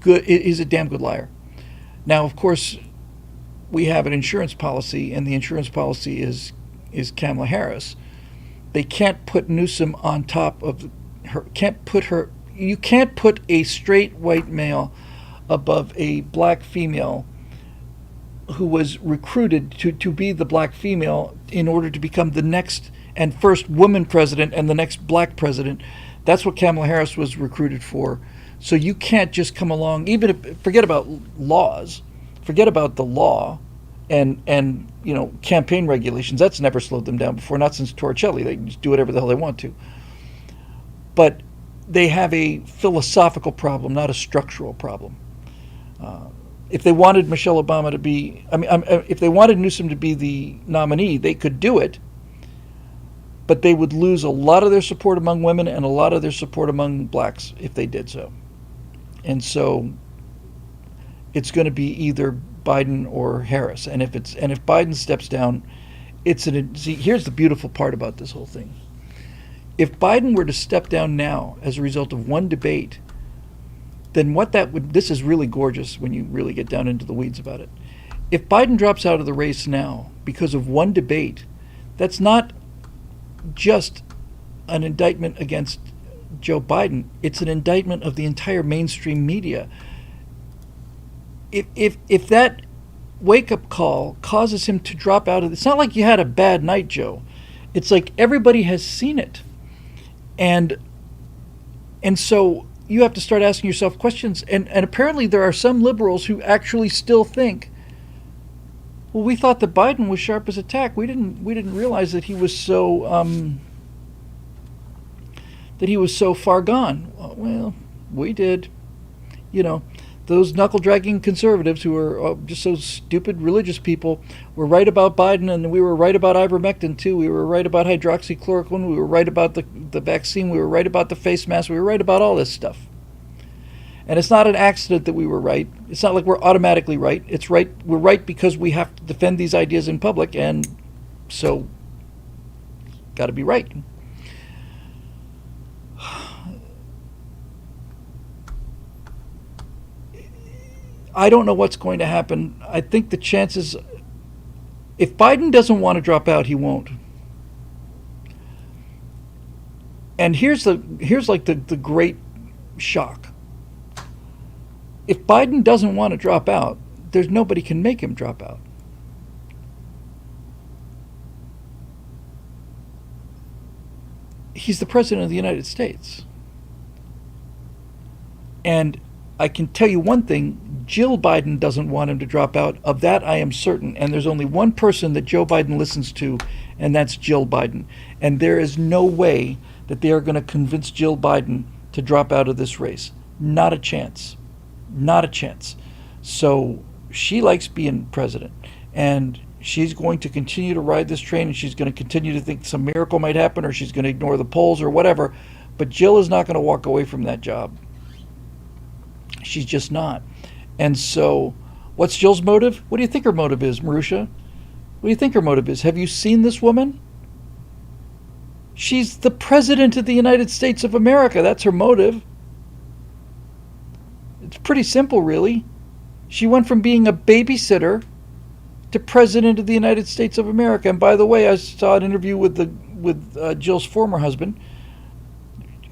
good. Is a damn good liar. Now, of course, we have an insurance policy, and the insurance policy is Kamala Harris. They can't put Newsom on top of her. Can't put her. You can't put a straight white male above a black female who was recruited to be the black female in order to become the next and first woman president and the next black president. That's what Kamala Harris was recruited for. So you can't just come along, even if, forget about laws, forget about the law and campaign regulations. That's never slowed them down before, not since Torricelli. They just do whatever the hell they want to. But they have a philosophical problem, not a structural problem. If they wanted Michelle Obama to be, if they wanted Newsom to be the nominee, they could do it, but they would lose a lot of their support among women and a lot of their support among blacks if they did so. And so it's going to be either Biden or Harris. And if Biden steps down, here's the beautiful part about this whole thing. If Biden were to step down now as a result of one debate, then this is really gorgeous when you really get down into the weeds about it. If Biden drops out of the race now because of one debate, that's not just an indictment against Joe Biden. It's an indictment of the entire mainstream media. If that wake-up call causes him to drop out of it's not like you had a bad night, Joe. It's like everybody has seen it. And so you have to start asking yourself questions. And apparently there are some liberals who actually still think, well, we thought that Biden was sharp as a tack. We didn't realize that he was so far gone. Well, we did. Those knuckle-dragging conservatives who are just so stupid religious people were right about Biden, and we were right about ivermectin, too. We were right about hydroxychloroquine. We were right about the vaccine. We were right about the face mask. We were right about all this stuff. And it's not an accident that we were right. It's not like we're automatically right. It's right. We're right because we have to defend these ideas in public, and so got to be right. I don't know what's going to happen. I think the chances, if Biden doesn't want to drop out, he won't. And here's like the great shock. If Biden doesn't want to drop out, there's nobody can make him drop out. He's the president of the United States. And I can tell you one thing, Jill Biden doesn't want him to drop out. Of that, I am certain. And there's only one person that Joe Biden listens to, and that's Jill Biden. And there is no way that they are going to convince Jill Biden to drop out of this race. Not a chance. Not a chance. So she likes being president. And she's going to continue to ride this train, and she's going to continue to think some miracle might happen, or she's going to ignore the polls or whatever. But Jill is not going to walk away from that job. She's just not. And so, what's Jill's motive? What do you think her motive is, Marusha? What do you think her motive is? Have you seen this woman? She's the President of the United States of America. That's her motive. It's pretty simple, really. She went from being a babysitter to President of the United States of America. And by the way, I saw an interview with Jill's former husband,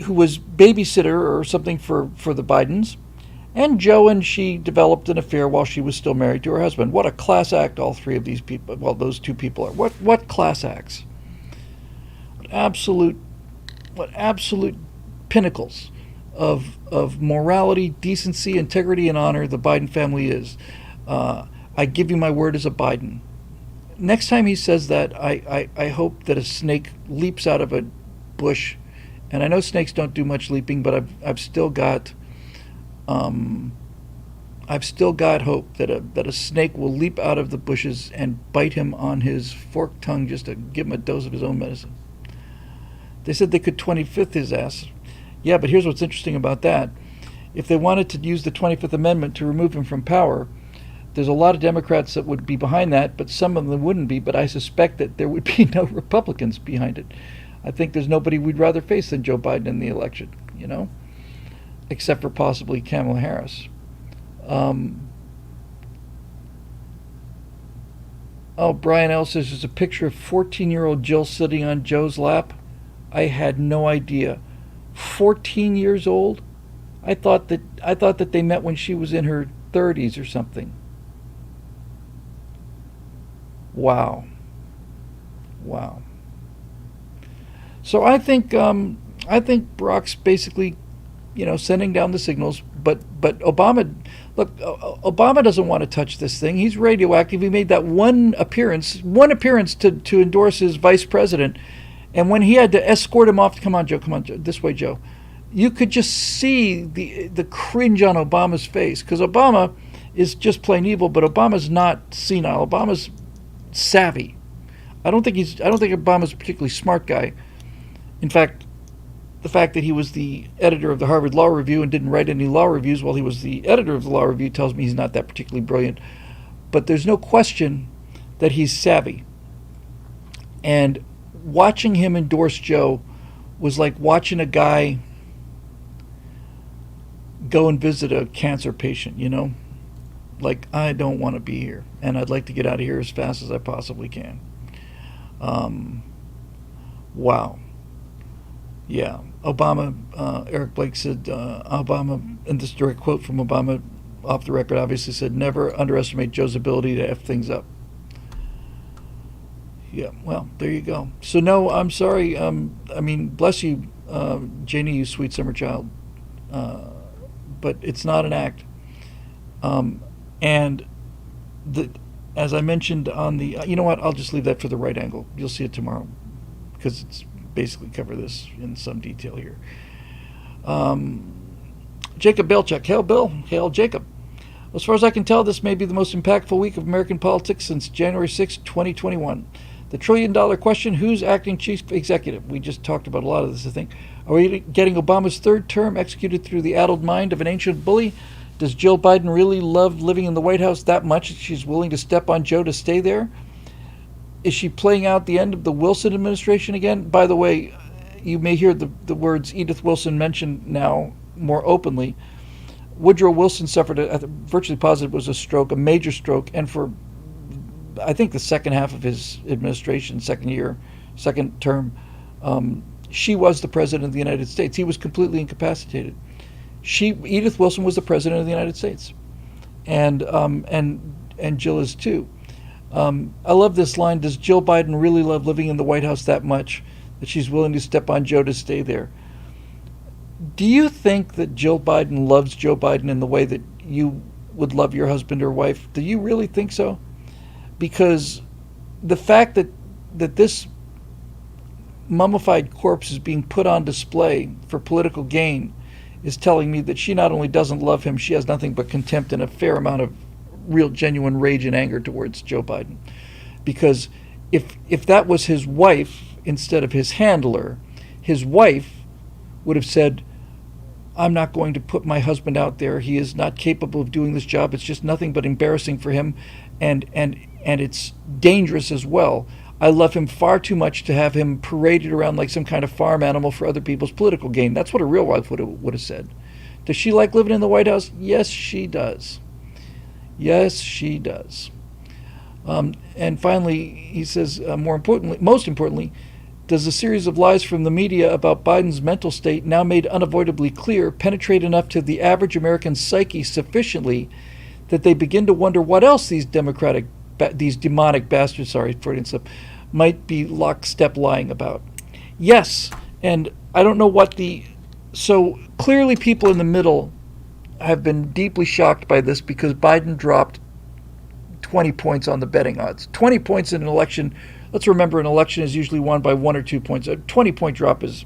who was babysitter or something for the Bidens. And Joe and she developed an affair while she was still married to her husband. What a class act all three of these people, well, those two people are. What class acts? What absolute pinnacles of morality, decency, integrity, and honor the Biden family is. I give you my word as a Biden. Next time he says that, I hope that a snake leaps out of a bush. And I know snakes don't do much leaping, but I've still got hope that a snake will leap out of the bushes and bite him on his forked tongue just to give him a dose of his own medicine. They said they could 25th his ass. Yeah, but here's what's interesting about that. If they wanted to use the 25th Amendment to remove him from power, There's a lot of Democrats that would be behind that, but some of them wouldn't be. But I suspect that there would be no Republicans behind it. I think there's nobody we'd rather face than Joe Biden in the election, except for possibly Kamala Harris. Oh, Brian L. says there's a picture of 14-year-old Jill sitting on Joe's lap. I had no idea. 14 years old? I thought that they met when she was in her 30s or something. Wow. So I think Barack's basically, sending down the signals. But Obama, look, Obama doesn't want to touch this thing. He's radioactive. He made that one appearance to endorse his vice president, and when he had to escort him off, come on, Joe, this way, Joe. You could just see the cringe on Obama's face, because Obama is just plain evil, but Obama's not senile. Obama's savvy. I don't think Obama's a particularly smart guy. In fact, the fact that he was the editor of the Harvard Law Review and didn't write any law reviews while he was the editor of the Law Review tells me he's not that particularly brilliant. But there's no question that he's savvy. And watching him endorse Joe was like watching a guy go and visit a cancer patient, Like, I don't want to be here, and I'd like to get out of here as fast as I possibly can. Wow. Yeah. Obama, Eric Blake said, Obama, and this direct quote from Obama off the record, obviously said, never underestimate Joe's ability to F things up. Yeah, well, there you go. So, no, I'm sorry. Bless you, Janie, you sweet summer child. But it's not an act. And as I mentioned on the, you know what, I'll just leave that for the right angle. You'll see it tomorrow, because it's basically cover this in some detail here. Jacob Belchuk. Hail, Bill. Hail, Jacob. As far as I can tell, this may be the most impactful week of American politics since January 6, 2021. The trillion-dollar question, who's acting chief executive? We just talked about a lot of this, I think. Are we getting Obama's third term executed through the addled mind of an ancient bully? Does Jill Biden really love living in the White House that much that she's willing to step on Joe to stay there? Is she playing out the end of the Wilson administration again? By the way, you may hear the words Edith Wilson mentioned now more openly. Woodrow Wilson suffered, virtually positive, was a stroke, a major stroke, and for, I think, the second half of his administration, second term, she was the president of the United States. He was completely incapacitated. Edith Wilson was the president of the United States, and Jill is too. I love this line. Does Jill Biden really love living in the White House that much that she's willing to step on Joe to stay there? Do you think that Jill Biden loves Joe Biden in the way that you would love your husband or wife? Do you really think so? Because the fact that this mummified corpse is being put on display for political gain is telling me that she not only doesn't love him, she has nothing but contempt and a fair amount of real genuine rage and anger towards Joe Biden. Because if that was his wife instead of his handler, his wife would have said, I'm not going to put my husband out there. He is not capable of doing this job. It's just nothing but embarrassing for him, and it's dangerous as well. I love him far too much to have him paraded around like some kind of farm animal for other people's political gain. That's what a real wife would have said. Does she like living in the White House? Yes, she does. Yes, she does. And finally, he says, most importantly, does the series of lies from the media about Biden's mental state, now made unavoidably clear, penetrate enough to the average American psyche sufficiently that they begin to wonder what else these demonic bastards, Freudian slip, might be lockstep lying about? Yes, and I don't know so clearly people in the middle have been deeply shocked by this because Biden dropped 20 points on the betting odds. 20 points in an election. Let's remember, an election is usually won by 1 or 2 points. A 20-point drop is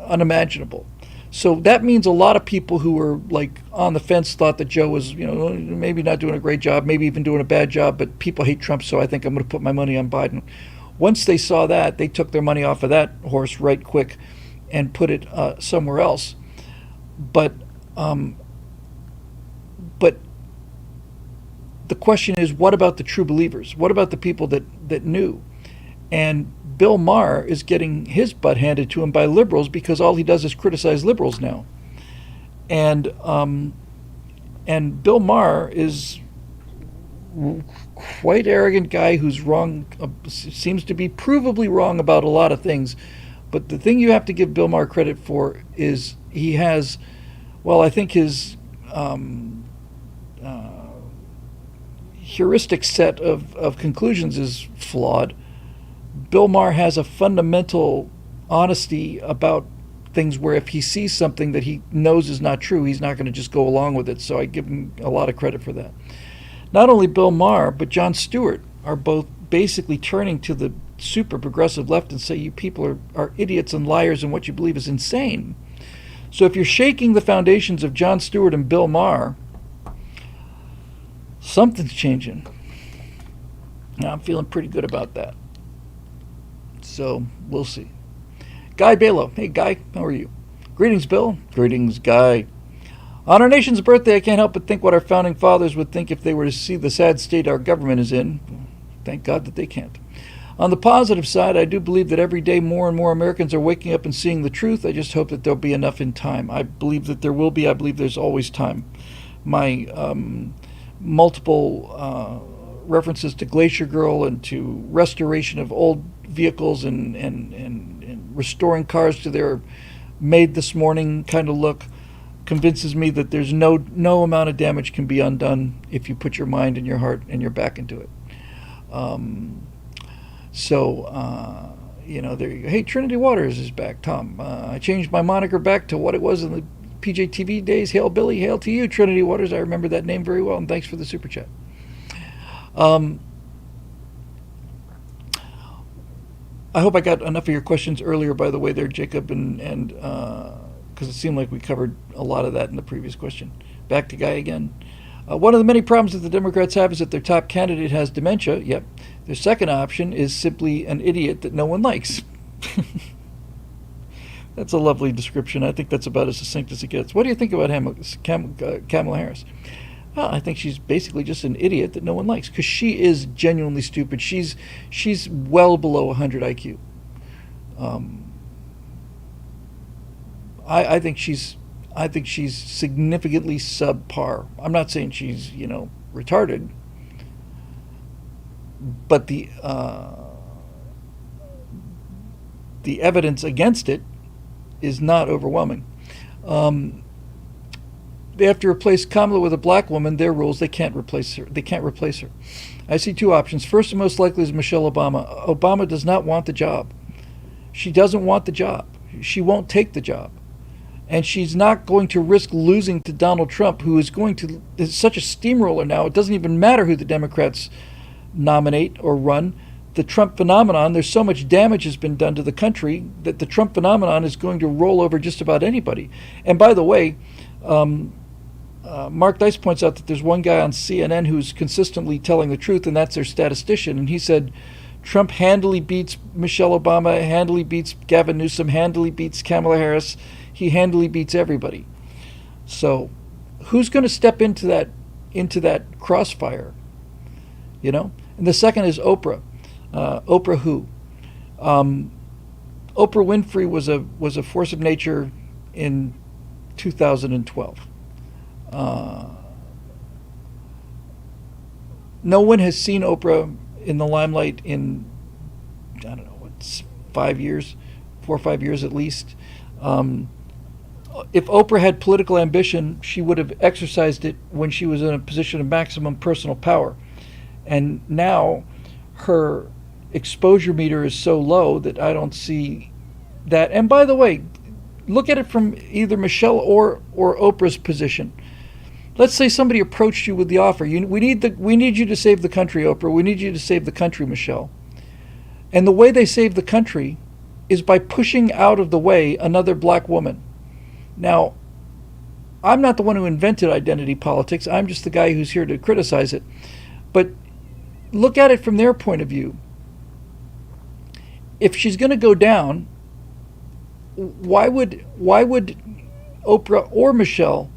unimaginable. So that means a lot of people who were like on the fence thought that Joe was, maybe not doing a great job, maybe even doing a bad job, but people hate Trump, so I think I'm going to put my money on Biden. Once they saw that, they took their money off of that horse right quick and put it somewhere else. But the question is, what about the true believers? What about the people that knew? And Bill Maher is getting his butt handed to him by liberals because all he does is criticize liberals now. And Bill Maher is quite arrogant guy who's wrong, seems to be provably wrong about a lot of things. But the thing you have to give Bill Maher credit for is he has, well, I think his heuristic set of conclusions is flawed. Bill Maher has a fundamental honesty about things where if he sees something that he knows is not true, he's not going to just go along with it. So I give him a lot of credit for that. Not only Bill Maher, but Jon Stewart are both basically turning to the super progressive left and say, you people are idiots and liars and what you believe is insane. So if you're shaking the foundations of Jon Stewart and Bill Maher, something's changing. Now I'm feeling pretty good about that. So we'll see. Guy Balo. Hey, Guy, how are you? Greetings, Bill. Greetings, Guy. On our nation's birthday, I can't help but think what our founding fathers would think if they were to see the sad state our government is in. Thank God that they can't. On the positive side, I do believe that every day more and more Americans are waking up and seeing the truth. I just hope that there'll be enough in time. I believe that there will be. I believe there's always time. My multiple references to Glacier Girl and to restoration of old vehicles and restoring cars to their made this morning kind of look convinces me that there's no amount of damage can be undone if you put your mind and your heart and your back into it. There you go. Hey, Trinity Waters is back, Tom. I changed my moniker back to what it was in the PJTV days. Hail Billy, hail to you, Trinity Waters. I remember that name very well, and thanks for the super chat. I hope I got enough of your questions earlier, by the way, there, Jacob, and because it seemed like we covered a lot of that in the previous question. Back to Guy again. One of the many problems that the Democrats have is that their top candidate has dementia. Yep. Their second option is simply an idiot that no one likes. That's a lovely description. I think that's about as succinct as it gets. What do you think about Kamala Harris? Well, I think she's basically just an idiot that no one likes because she is genuinely stupid. She's well below 100 IQ. I think she's significantly subpar. I'm not saying she's retarded, but the evidence against it is not overwhelming. They have to replace Kamala with a black woman. Their rules, they can't replace her. I see two options. First and most likely is Michelle Obama. Obama does not want the job. She doesn't want the job. She won't take the job. And she's not going to risk losing to Donald Trump, who is such a steamroller now. It doesn't even matter who the Democrats nominate or run. The Trump phenomenon, there's so much damage has been done to the country that the Trump phenomenon is going to roll over just about anybody. And by the way, Mark Dice points out that there's one guy on CNN who's consistently telling the truth, and that's their statistician. And he said Trump handily beats Michelle Obama, handily beats Gavin Newsom, handily beats Kamala Harris. He handily beats everybody. So who's going to step into that crossfire? And the second is Oprah. Oprah who? Oprah Winfrey was a force of nature in 2012. No one has seen Oprah in the limelight in, I don't know, it's 5 years, 4 or 5 years at least. If Oprah had political ambition, she would have exercised it when she was in a position of maximum personal power. And now her exposure meter is so low that I don't see that. And by the way, look at it from either Michelle or Oprah's position. Let's say somebody approached you with the offer. We need you to save the country, Oprah. We need you to save the country, Michelle. And the way they save the country is by pushing out of the way another black woman. Now, I'm not the one who invented identity politics. I'm just the guy who's here to criticize it. But look at it from their point of view. If she's going to go down, why would Oprah or Michelle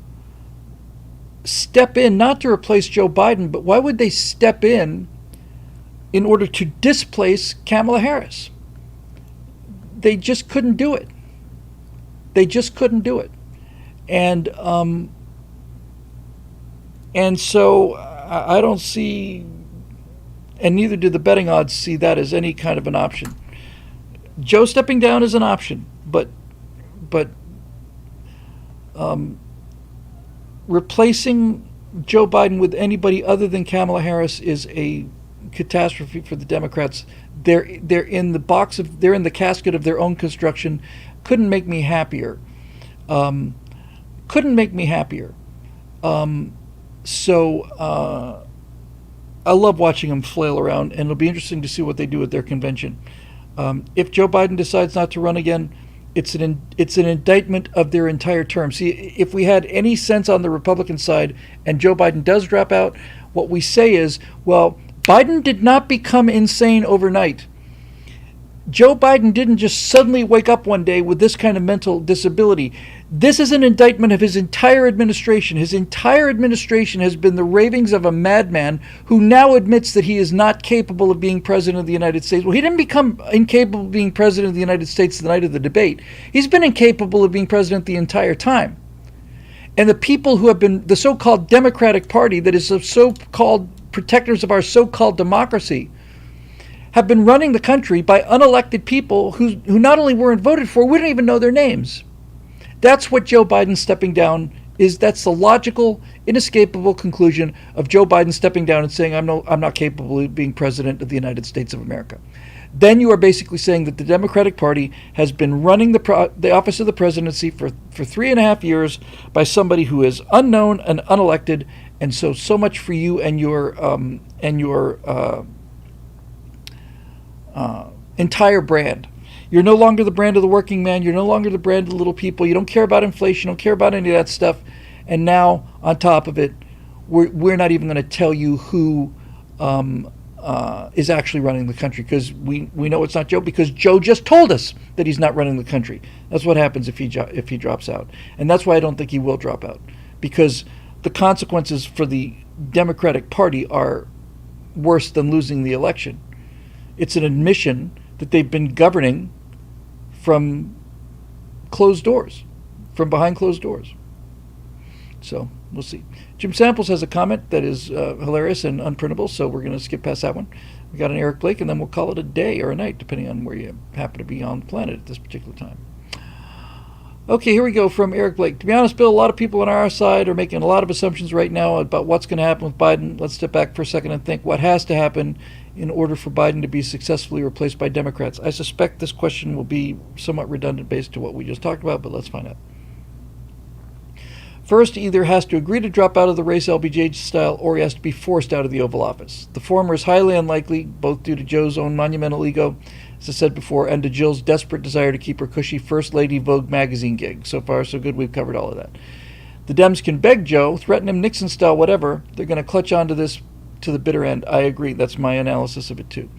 step in not to replace Joe Biden, but why would they step in order to displace Kamala Harris? They just couldn't do it. They just couldn't do it. And so I don't see, and neither do the betting odds see that as any kind of an option. Joe stepping down is an option, but replacing Joe Biden with anybody other than Kamala Harris is a catastrophe for the Democrats. They're in the casket of their own construction. Couldn't make me happier. So I love watching them flail around, and it'll be interesting to see what they do at their convention. If Joe Biden decides not to run again, it's an indictment of their entire term. See, if we had any sense on the Republican side and Joe Biden does drop out, what we say is, well, Biden did not become insane overnight. Joe Biden didn't just suddenly wake up one day with this kind of mental disability. This is an indictment of his entire administration. His entire administration has been the ravings of a madman who now admits that he is not capable of being president of the United States. Well, he didn't become incapable of being president of the United States the night of the debate. He's been incapable of being president the entire time. And the people who have been the so-called Democratic Party, that is the so-called protectors of our so-called democracy, have been running the country by unelected people who not only weren't voted for, we don't even know their names. That's what Joe Biden stepping down is. That's the logical, inescapable conclusion of Joe Biden stepping down and saying, I'm not capable of being president of the United States of America. Then you are basically saying that the Democratic Party has been running the office of the presidency for 3.5 years by somebody who is unknown and unelected. And so much for you and your entire brand. You're no longer the brand of the working man. You're no longer the brand of the little people. You don't care about inflation. You don't care about any of that stuff. And now, on top of it, we're not even going to tell you who is actually running the country, because we know it's not Joe, because Joe just told us that he's not running the country. That's what happens if he drops out. And that's why I don't think he will drop out, because the consequences for the Democratic Party are worse than losing the election. It's an admission that they've been governing from closed doors, from behind closed doors. So we'll see. Jim Samples has a comment that is hilarious and unprintable, so we're going to skip past that one. We got an Eric Blake, and then we'll call it a day or a night, depending on where you happen to be on the planet at this particular time. Okay, here we go from Eric Blake. To be honest, Bill, a lot of people on our side are making a lot of assumptions right now about what's going to happen with Biden. Let's step back for a second and think what has to happen in order for Biden to be successfully replaced by Democrats. I suspect this question will be somewhat redundant based on what we just talked about, but let's find out. First, he either has to agree to drop out of the race LBJ style, or he has to be forced out of the Oval Office. The former is highly unlikely, both due to Joe's own monumental ego, as I said before, and to Jill's desperate desire to keep her cushy First Lady Vogue magazine gig. So far, so good. We've covered all of that. The Dems can beg Joe, threaten him Nixon style, whatever. They're going to clutch onto this to the bitter end. I agree. That's my analysis of it, too.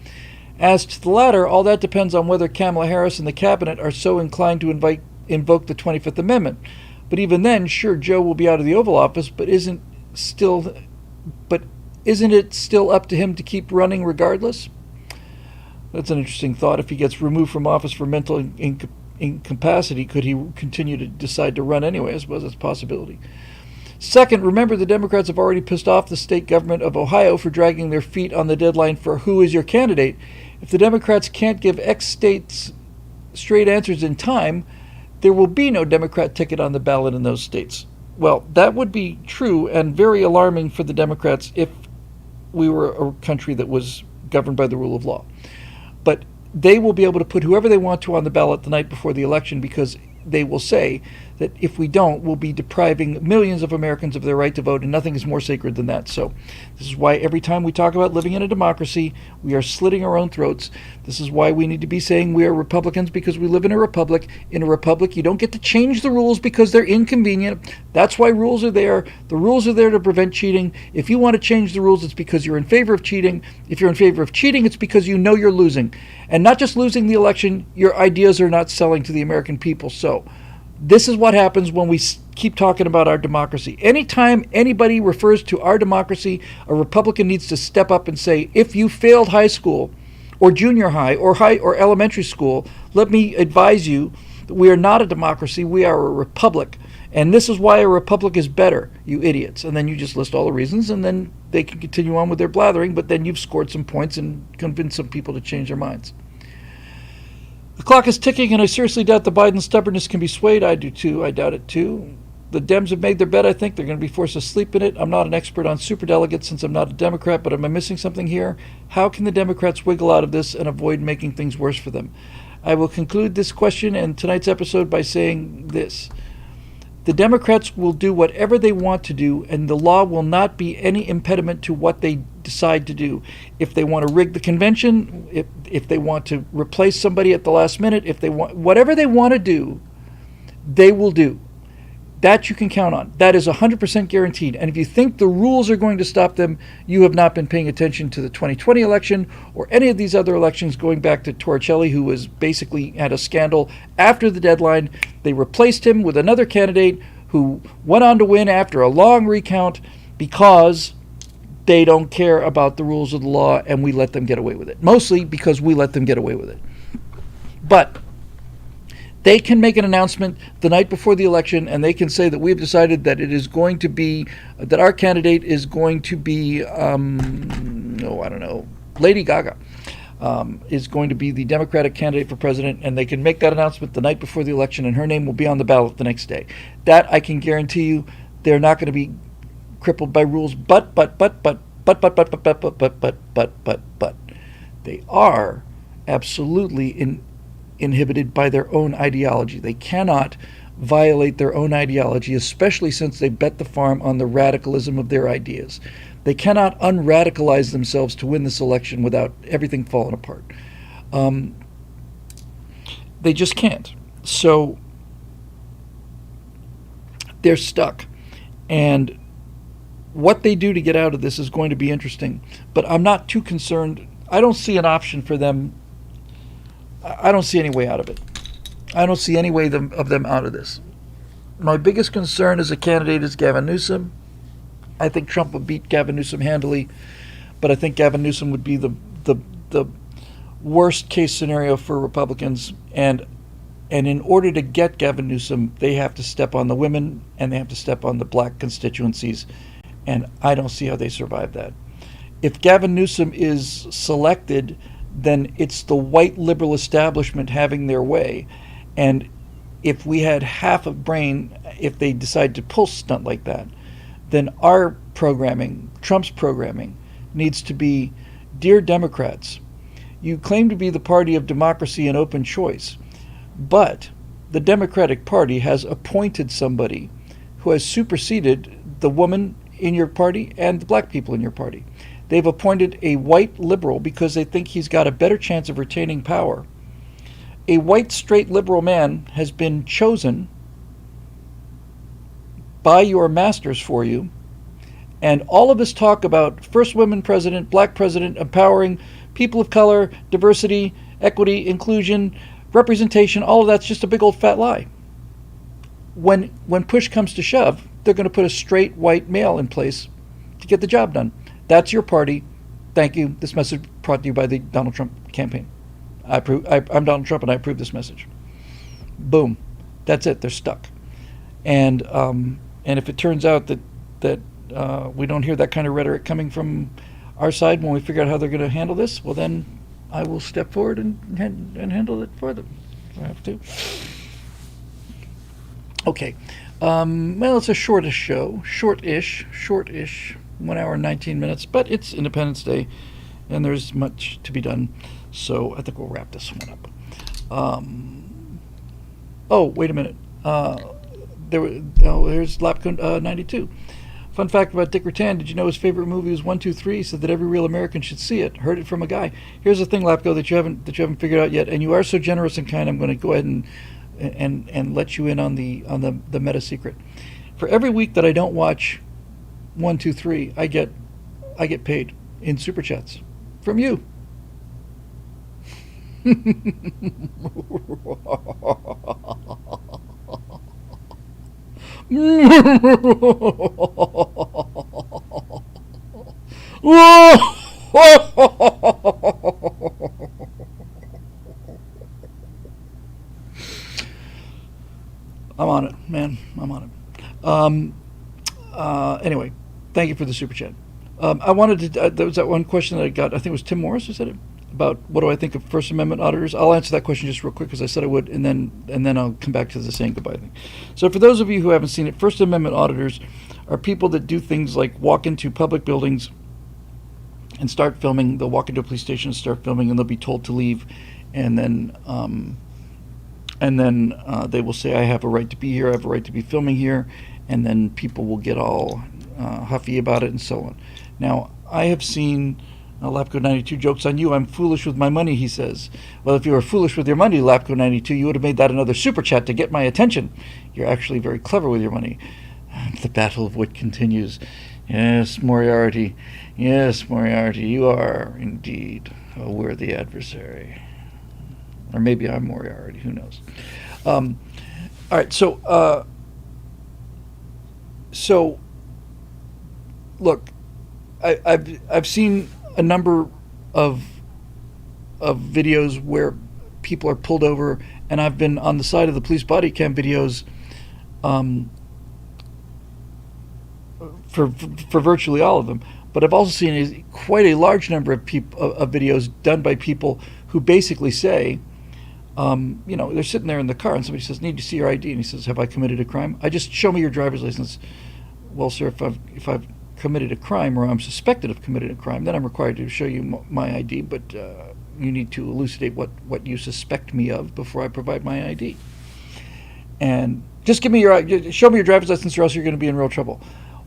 As to the latter, all that depends on whether Kamala Harris and the cabinet are so inclined to invoke the 25th Amendment. But even then, sure, Joe will be out of the Oval Office, but isn't it still up to him to keep running regardless? That's an interesting thought. If he gets removed from office for mental incapacity, could he continue to decide to run anyway? I suppose that's a possibility. Second, remember the Democrats have already pissed off the state government of Ohio for dragging their feet on the deadline for who is your candidate. If the Democrats can't give X states straight answers in time, there will be no Democrat ticket on the ballot in those states. Well, that would be true and very alarming for the Democrats if we were a country that was governed by the rule of law. But they will be able to put whoever they want to on the ballot the night before the election, because they will say that if we don't, we'll be depriving millions of Americans of their right to vote, and nothing is more sacred than that. So this is why every time we talk about living in a democracy, we are slitting our own throats. This is why we need to be saying we are Republicans, because we live in a republic. In a republic, you don't get to change the rules because they're inconvenient. That's why rules are there. The rules are there to prevent cheating. If you want to change the rules, it's because you're in favor of cheating. If you're in favor of cheating, it's because you know you're losing. And not just losing the election, your ideas are not selling to the American people. So this is what happens when we keep talking about our democracy. Anytime anybody refers to our democracy, a Republican needs to step up and say, if you failed high school or junior high or elementary school, let me advise you that we are not a democracy, we are a republic. And this is why a republic is better, you idiots. And then you just list all the reasons, and then they can continue on with their blathering, but then you've scored some points and convinced some people to change their minds. The clock is ticking, and I seriously doubt the Biden stubbornness can be swayed. I do too. I doubt it too. The Dems have made their bed, I think. They're going to be forced to sleep in it. I'm not an expert on superdelegates since I'm not a Democrat, but am I missing something here? How can the Democrats wiggle out of this and avoid making things worse for them? I will conclude this question and tonight's episode by saying this. The Democrats will do whatever they want to do, and the law will not be any impediment to what they decide to do. If they want to rig the convention, if they want to replace somebody at the last minute, if they want whatever they want to do, they will do. That you can count on. That is 100% guaranteed. And if you think the rules are going to stop them, you have not been paying attention to the 2020 election or any of these other elections going back to Torricelli, who was basically had a scandal after the deadline. They replaced him with another candidate who went on to win after a long recount because they don't care about the rules of the law and we let them get away with it. Mostly because we let them get away with it. But they can make an announcement the night before the election, and they can say that we've decided that it is going to be, that our candidate is going to be, Lady Gaga is going to be the Democratic candidate for president, and they can make that announcement the night before the election, and her name will be on the ballot the next day. That I can guarantee you, they're not going to be crippled by rules, but they are absolutely inhibited by their own ideology. They cannot violate their own ideology, especially since they bet the farm on the radicalism of their ideas. They cannot unradicalize themselves to win this election without everything falling apart. They just can't. So they're stuck. And what they do to get out of this is going to be interesting. But I'm not too concerned. I don't see an option for them. I don't see any way out of it. I don't see any way of them out of this. My biggest concern as a candidate is Gavin Newsom. I think Trump would beat Gavin Newsom handily, but I think Gavin Newsom would be the worst case scenario for Republicans. And in order to get Gavin Newsom, they have to step on the women and they have to step on the black constituencies. And I don't see how they survive that. If Gavin Newsom is selected, then it's the white liberal establishment having their way. And if we had half a brain, if they decide to pull stunt like that, then our programming, Trump's programming, needs to be, dear Democrats, you claim to be the party of democracy and open choice, but the Democratic Party has appointed somebody who has superseded the woman in your party and the black people in your party. They've appointed a white liberal because they think he's got a better chance of retaining power. A white, straight liberal man has been chosen by your masters for you, and all of this talk about first women president, black president, empowering people of color, diversity, equity, inclusion, representation, all of that's just a big old fat lie. When push comes to shove, they're going to put a straight white male in place to get the job done. That's your party. Thank you. This message brought to you by the Donald Trump campaign. I'm Donald Trump, and I approve this message. Boom. That's it. They're stuck. And if it turns out that we don't hear that kind of rhetoric coming from our side when we figure out how they're going to handle this, well, then I will step forward and handle it for them. I have to. Okay. Well, it's a shortish show. Shortish. 1 hour and 19 minutes, but it's Independence Day, and there's much to be done, so I think we'll wrap this one up. Oh, wait a minute. Here's Lapco 92. Fun fact about Dick Rutan, did you know his favorite movie was 1, 2, 3? He said that every real American should see it. Heard it from a guy. Here's the thing, Lapco, that you haven't figured out yet, and you are so generous and kind, I'm going to go ahead and let you in on the meta secret. For every week that I don't watch 1, 2, 3, I get paid in super chats from you. I'm on it, man. I'm on it. Anyway, thank you for the super chat. I wanted to. There was that one question that I got. I think it was Tim Morris who said it about what do I think of First Amendment auditors. I'll answer that question just real quick because I said I would, and then I'll come back to the saying goodbye thing. So for those of you who haven't seen it, First Amendment auditors are people that do things like walk into public buildings and start filming. They'll walk into a police station and start filming, and they'll be told to leave, and then they will say, "I have a right to be here. I have a right to be filming here," and then people will get all huffy about it and so on. Now, I have seen Lapco92 jokes on you. I'm foolish with my money, he says. Well, if you were foolish with your money, Lapco92, you would have made that another super chat to get my attention. You're actually very clever with your money. The battle of wit continues. Yes, Moriarty. Yes, Moriarty, you are indeed a worthy adversary. Or maybe I'm Moriarty, who knows. All right, so look, I've seen a number of videos where people are pulled over, and I've been on the side of the police body cam videos for virtually all of them. But I've also seen quite a large number of videos done by people who basically say, they're sitting there in the car and somebody says, "Need to see your ID," and he says, "Have I committed a crime?" "I just show me your driver's license." Well, sir, if I've committed a crime or I'm suspected of committing a crime, then I'm required to show you my ID, but you need to elucidate what you suspect me of before I provide my ID. And just show me your driver's license or else you're going to be in real trouble.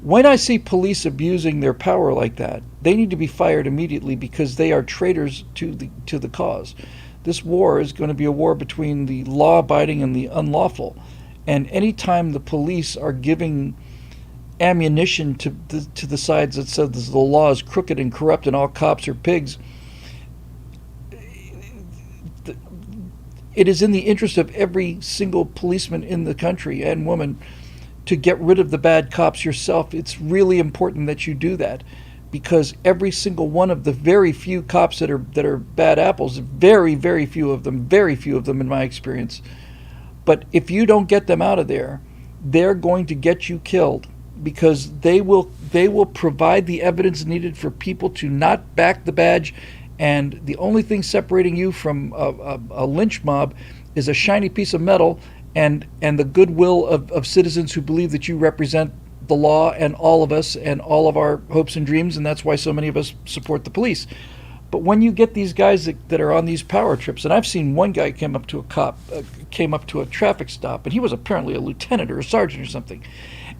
When I see police abusing their power like that, they need to be fired immediately because they are traitors to the cause. This war is going to be a war between the law-abiding and the unlawful. And anytime the police are giving ammunition to the sides that said the law is crooked and corrupt and all cops are pigs, it is in the interest of every single policeman in the country and woman to get rid of the bad cops yourself. It's really important that you do that, because every single one of the very few cops that are bad apples, very, very few of them in my experience, but if you don't get them out of there, they're going to get you killed, because they will provide the evidence needed for people to not back the badge, and the only thing separating you from a lynch mob is a shiny piece of metal and the goodwill of citizens who believe that you represent the law and all of us and all of our hopes and dreams, and that's why so many of us support the police. But when you get these guys that are on these power trips, and I've seen one guy came up to a traffic stop, and he was apparently a lieutenant or a sergeant or something,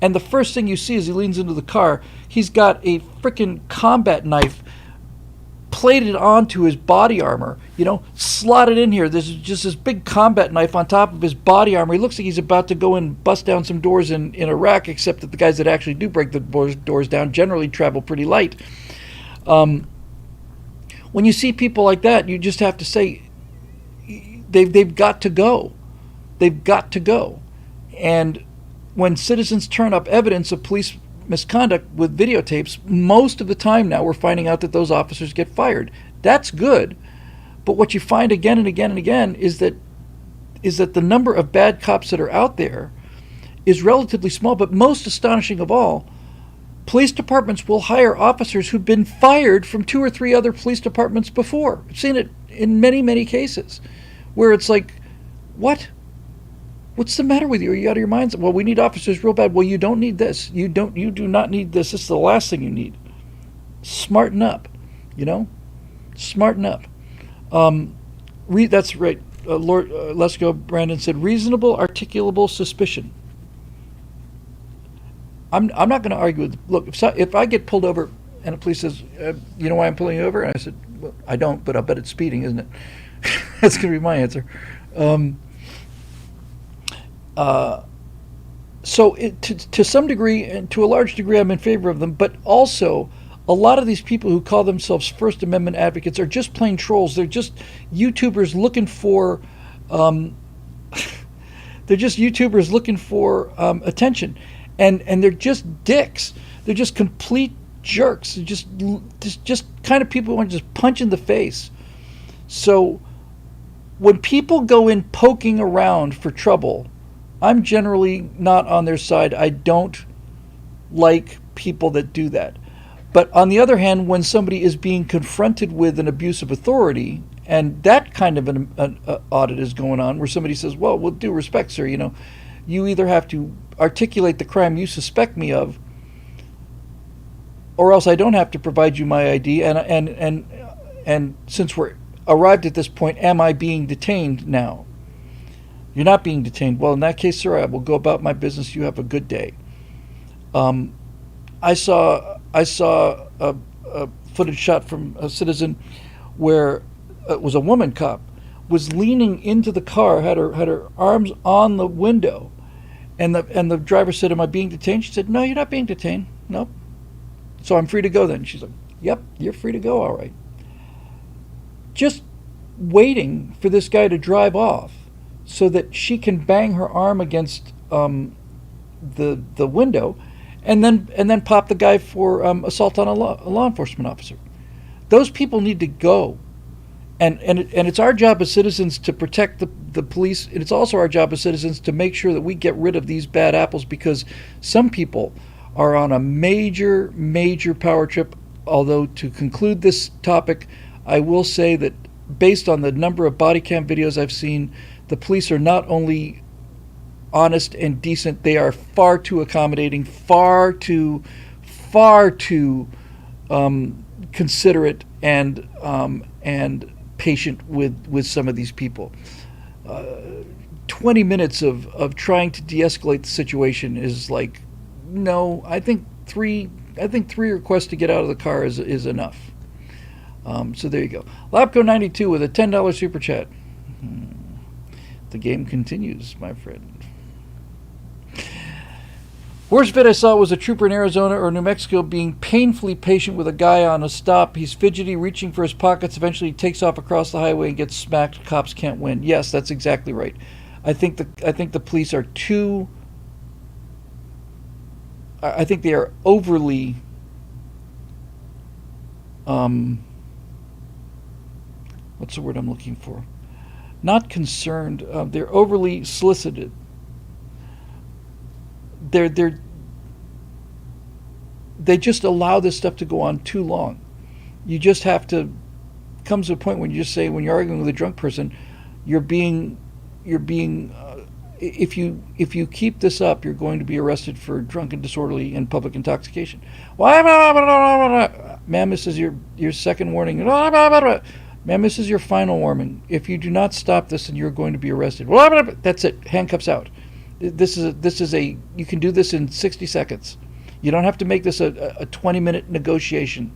and the first thing you see as he leans into the car, he's got a freaking combat knife plated onto his body armor, slotted in here. There's just this big combat knife on top of his body armor. He looks like he's about to go and bust down some doors in Iraq, except that the guys that actually do break the doors down generally travel pretty light. When you see people like that, you just have to say, they've got to go. They've got to go. And when citizens turn up evidence of police misconduct with videotapes, most of the time now we're finding out that those officers get fired. That's good. But what you find again and again and again is that the number of bad cops that are out there is relatively small. But most astonishing of all, police departments will hire officers who've been fired from 2 or 3 other police departments before. I've seen it in many, many cases where it's like, what? What's the matter with you? Are you out of your minds? Well, we need officers real bad. Well, you don't need this. You do not need this. This is the last thing you need. Smarten up, Smarten up. That's right. Lord Lesko Brandon said, reasonable, articulable suspicion. I'm not going to argue with. Look, if I get pulled over and a police says, "You know why I'm pulling you over?" and I said, "Well, I don't, but I'll bet it's speeding, isn't it?" That's going to be my answer. So to some degree, and to a large degree, I'm in favor of them, but also a lot of these people who call themselves First Amendment advocates are just plain trolls. They're just YouTubers looking for They're just YouTubers looking for attention, and they're just dicks. They're just complete jerks. They're just kind of people who want to just punch in the face. So when people go in poking around for trouble, I'm generally not on their side. I don't like people that do that. But on the other hand, when somebody is being confronted with an abuse of authority, and that kind of an audit is going on, where somebody says, well, with due respect, sir, you either have to articulate the crime you suspect me of, or else I don't have to provide you my ID. And since we're arrived at this point, am I being detained now? You're not being detained. Well, in that case, sir, I will go about my business. You have a good day. I saw a footage shot from a citizen where it was a woman cop, was leaning into the car, had her arms on the window, and the driver said, "Am I being detained?" She said, "No, you're not being detained. Nope. So I'm free to go then." She's like, "Yep, you're free to go, all right." Just waiting for this guy to drive off so that she can bang her arm against the window, and then pop the guy for assault on a law enforcement officer. Those people need to go, and it's our job as citizens to protect the police, and it's also our job as citizens to make sure that we get rid of these bad apples, because some people are on a major power trip. Although, to conclude this topic, I will say that based on the number of body cam videos I've seen, the police are not only honest and decent, they are far too accommodating, far too considerate and patient with some of these people. 20 minutes of trying to de-escalate the situation is like, no, I think three requests to get out of the car is enough. So there you go. Lapco92 with a $10 super chat. The game continues, my friend. Worst vid I saw was a trooper in Arizona or New Mexico being painfully patient with a guy on a stop. He's fidgety, reaching for his pockets. Eventually, he takes off across the highway and gets smacked. Cops can't win. Yes, that's exactly right. I think the police are too. I think they are overly. What's the word I'm looking for? Not concerned. They're overly solicited. They just allow this stuff to go on too long. You just have to comes to a point when you just say, when you're arguing with a drunk person, you're being if you keep this up, you're going to be arrested for drunken, disorderly, and public intoxication. Ma'am, this is your second warning. Ma'am, this is your final warning. If you do not stop this, then you're going to be arrested. That's it. Handcuffs out. This is a you can do this in 60 seconds. You don't have to make this a 20-minute negotiation.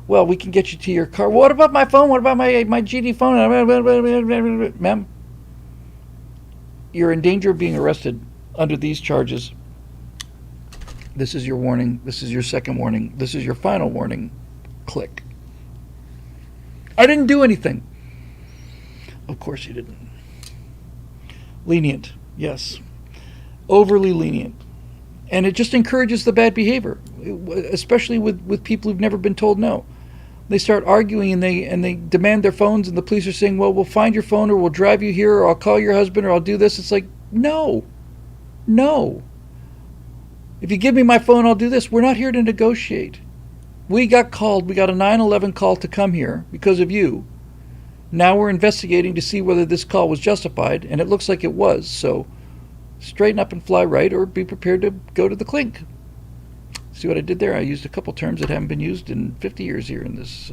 Well, we can get you to your car. What about my phone? What about my GD phone? Ma'am, you're in danger of being arrested under these charges. This is your warning. This is your second warning. This is your final warning. Click. I didn't do anything. Of course you didn't. Lenient, yes. Overly lenient. And it just encourages the bad behavior, especially with people who've never been told no. They start arguing and they demand their phones, and the police are saying, well, we'll find your phone, or we'll drive you here, or I'll call your husband, or I'll do this. It's like, no. If you give me my phone, I'll do this. We're not here to negotiate. We got called. We got a 911 call to come here because of you. Now we're investigating to see whether this call was justified, and it looks like it was. So straighten up and fly right, or be prepared to go to the clink. See what I did there? I used a couple terms that haven't been used in 50 years here in this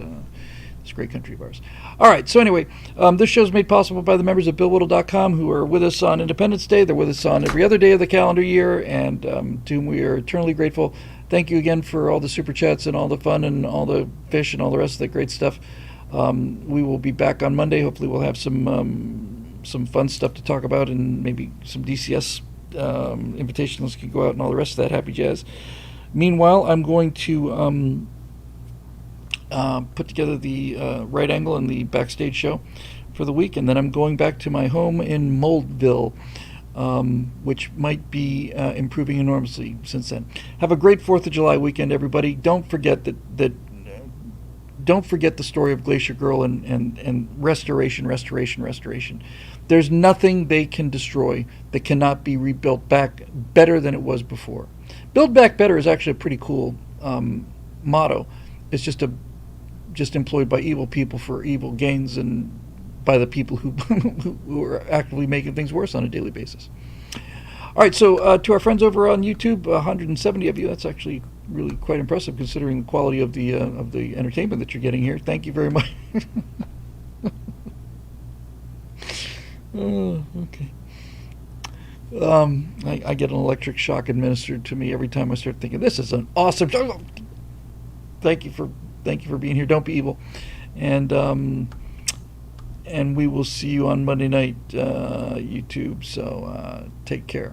great country of ours. All right, so anyway, this show is made possible by the members of BillWhittle.com, who are with us on Independence Day. They're with us on every other day of the calendar year, and to whom we are eternally grateful. Thank you again for all the super chats and all the fun and all the fish and all the rest of the great stuff. We will be back on Monday. Hopefully we'll have some fun stuff to talk about, and maybe some DCS invitations can go out and all the rest of that happy jazz. Meanwhile, I'm going to put together the right angle and the backstage show for the week, and then I'm going back to my home in Moldville which might be improving enormously since then. Have a great 4th of July weekend, everybody. Don't forget don't forget the story of Glacier Girl and restoration, restoration, restoration. There's nothing they can destroy that cannot be rebuilt back better than it was before. Build back better is actually a pretty cool motto. It's just employed by evil people for evil gains and by the people who who are actively making things worse on a daily basis. All right, so to our friends over on YouTube, 170 of you. That's actually really quite impressive considering the quality of the entertainment that you're getting here. Thank you very much. Oh, okay. I get an electric shock administered to me every time I start thinking this is an awesome show. Thank you for being here. Don't be evil, and we will see you on Monday night, YouTube. So take care.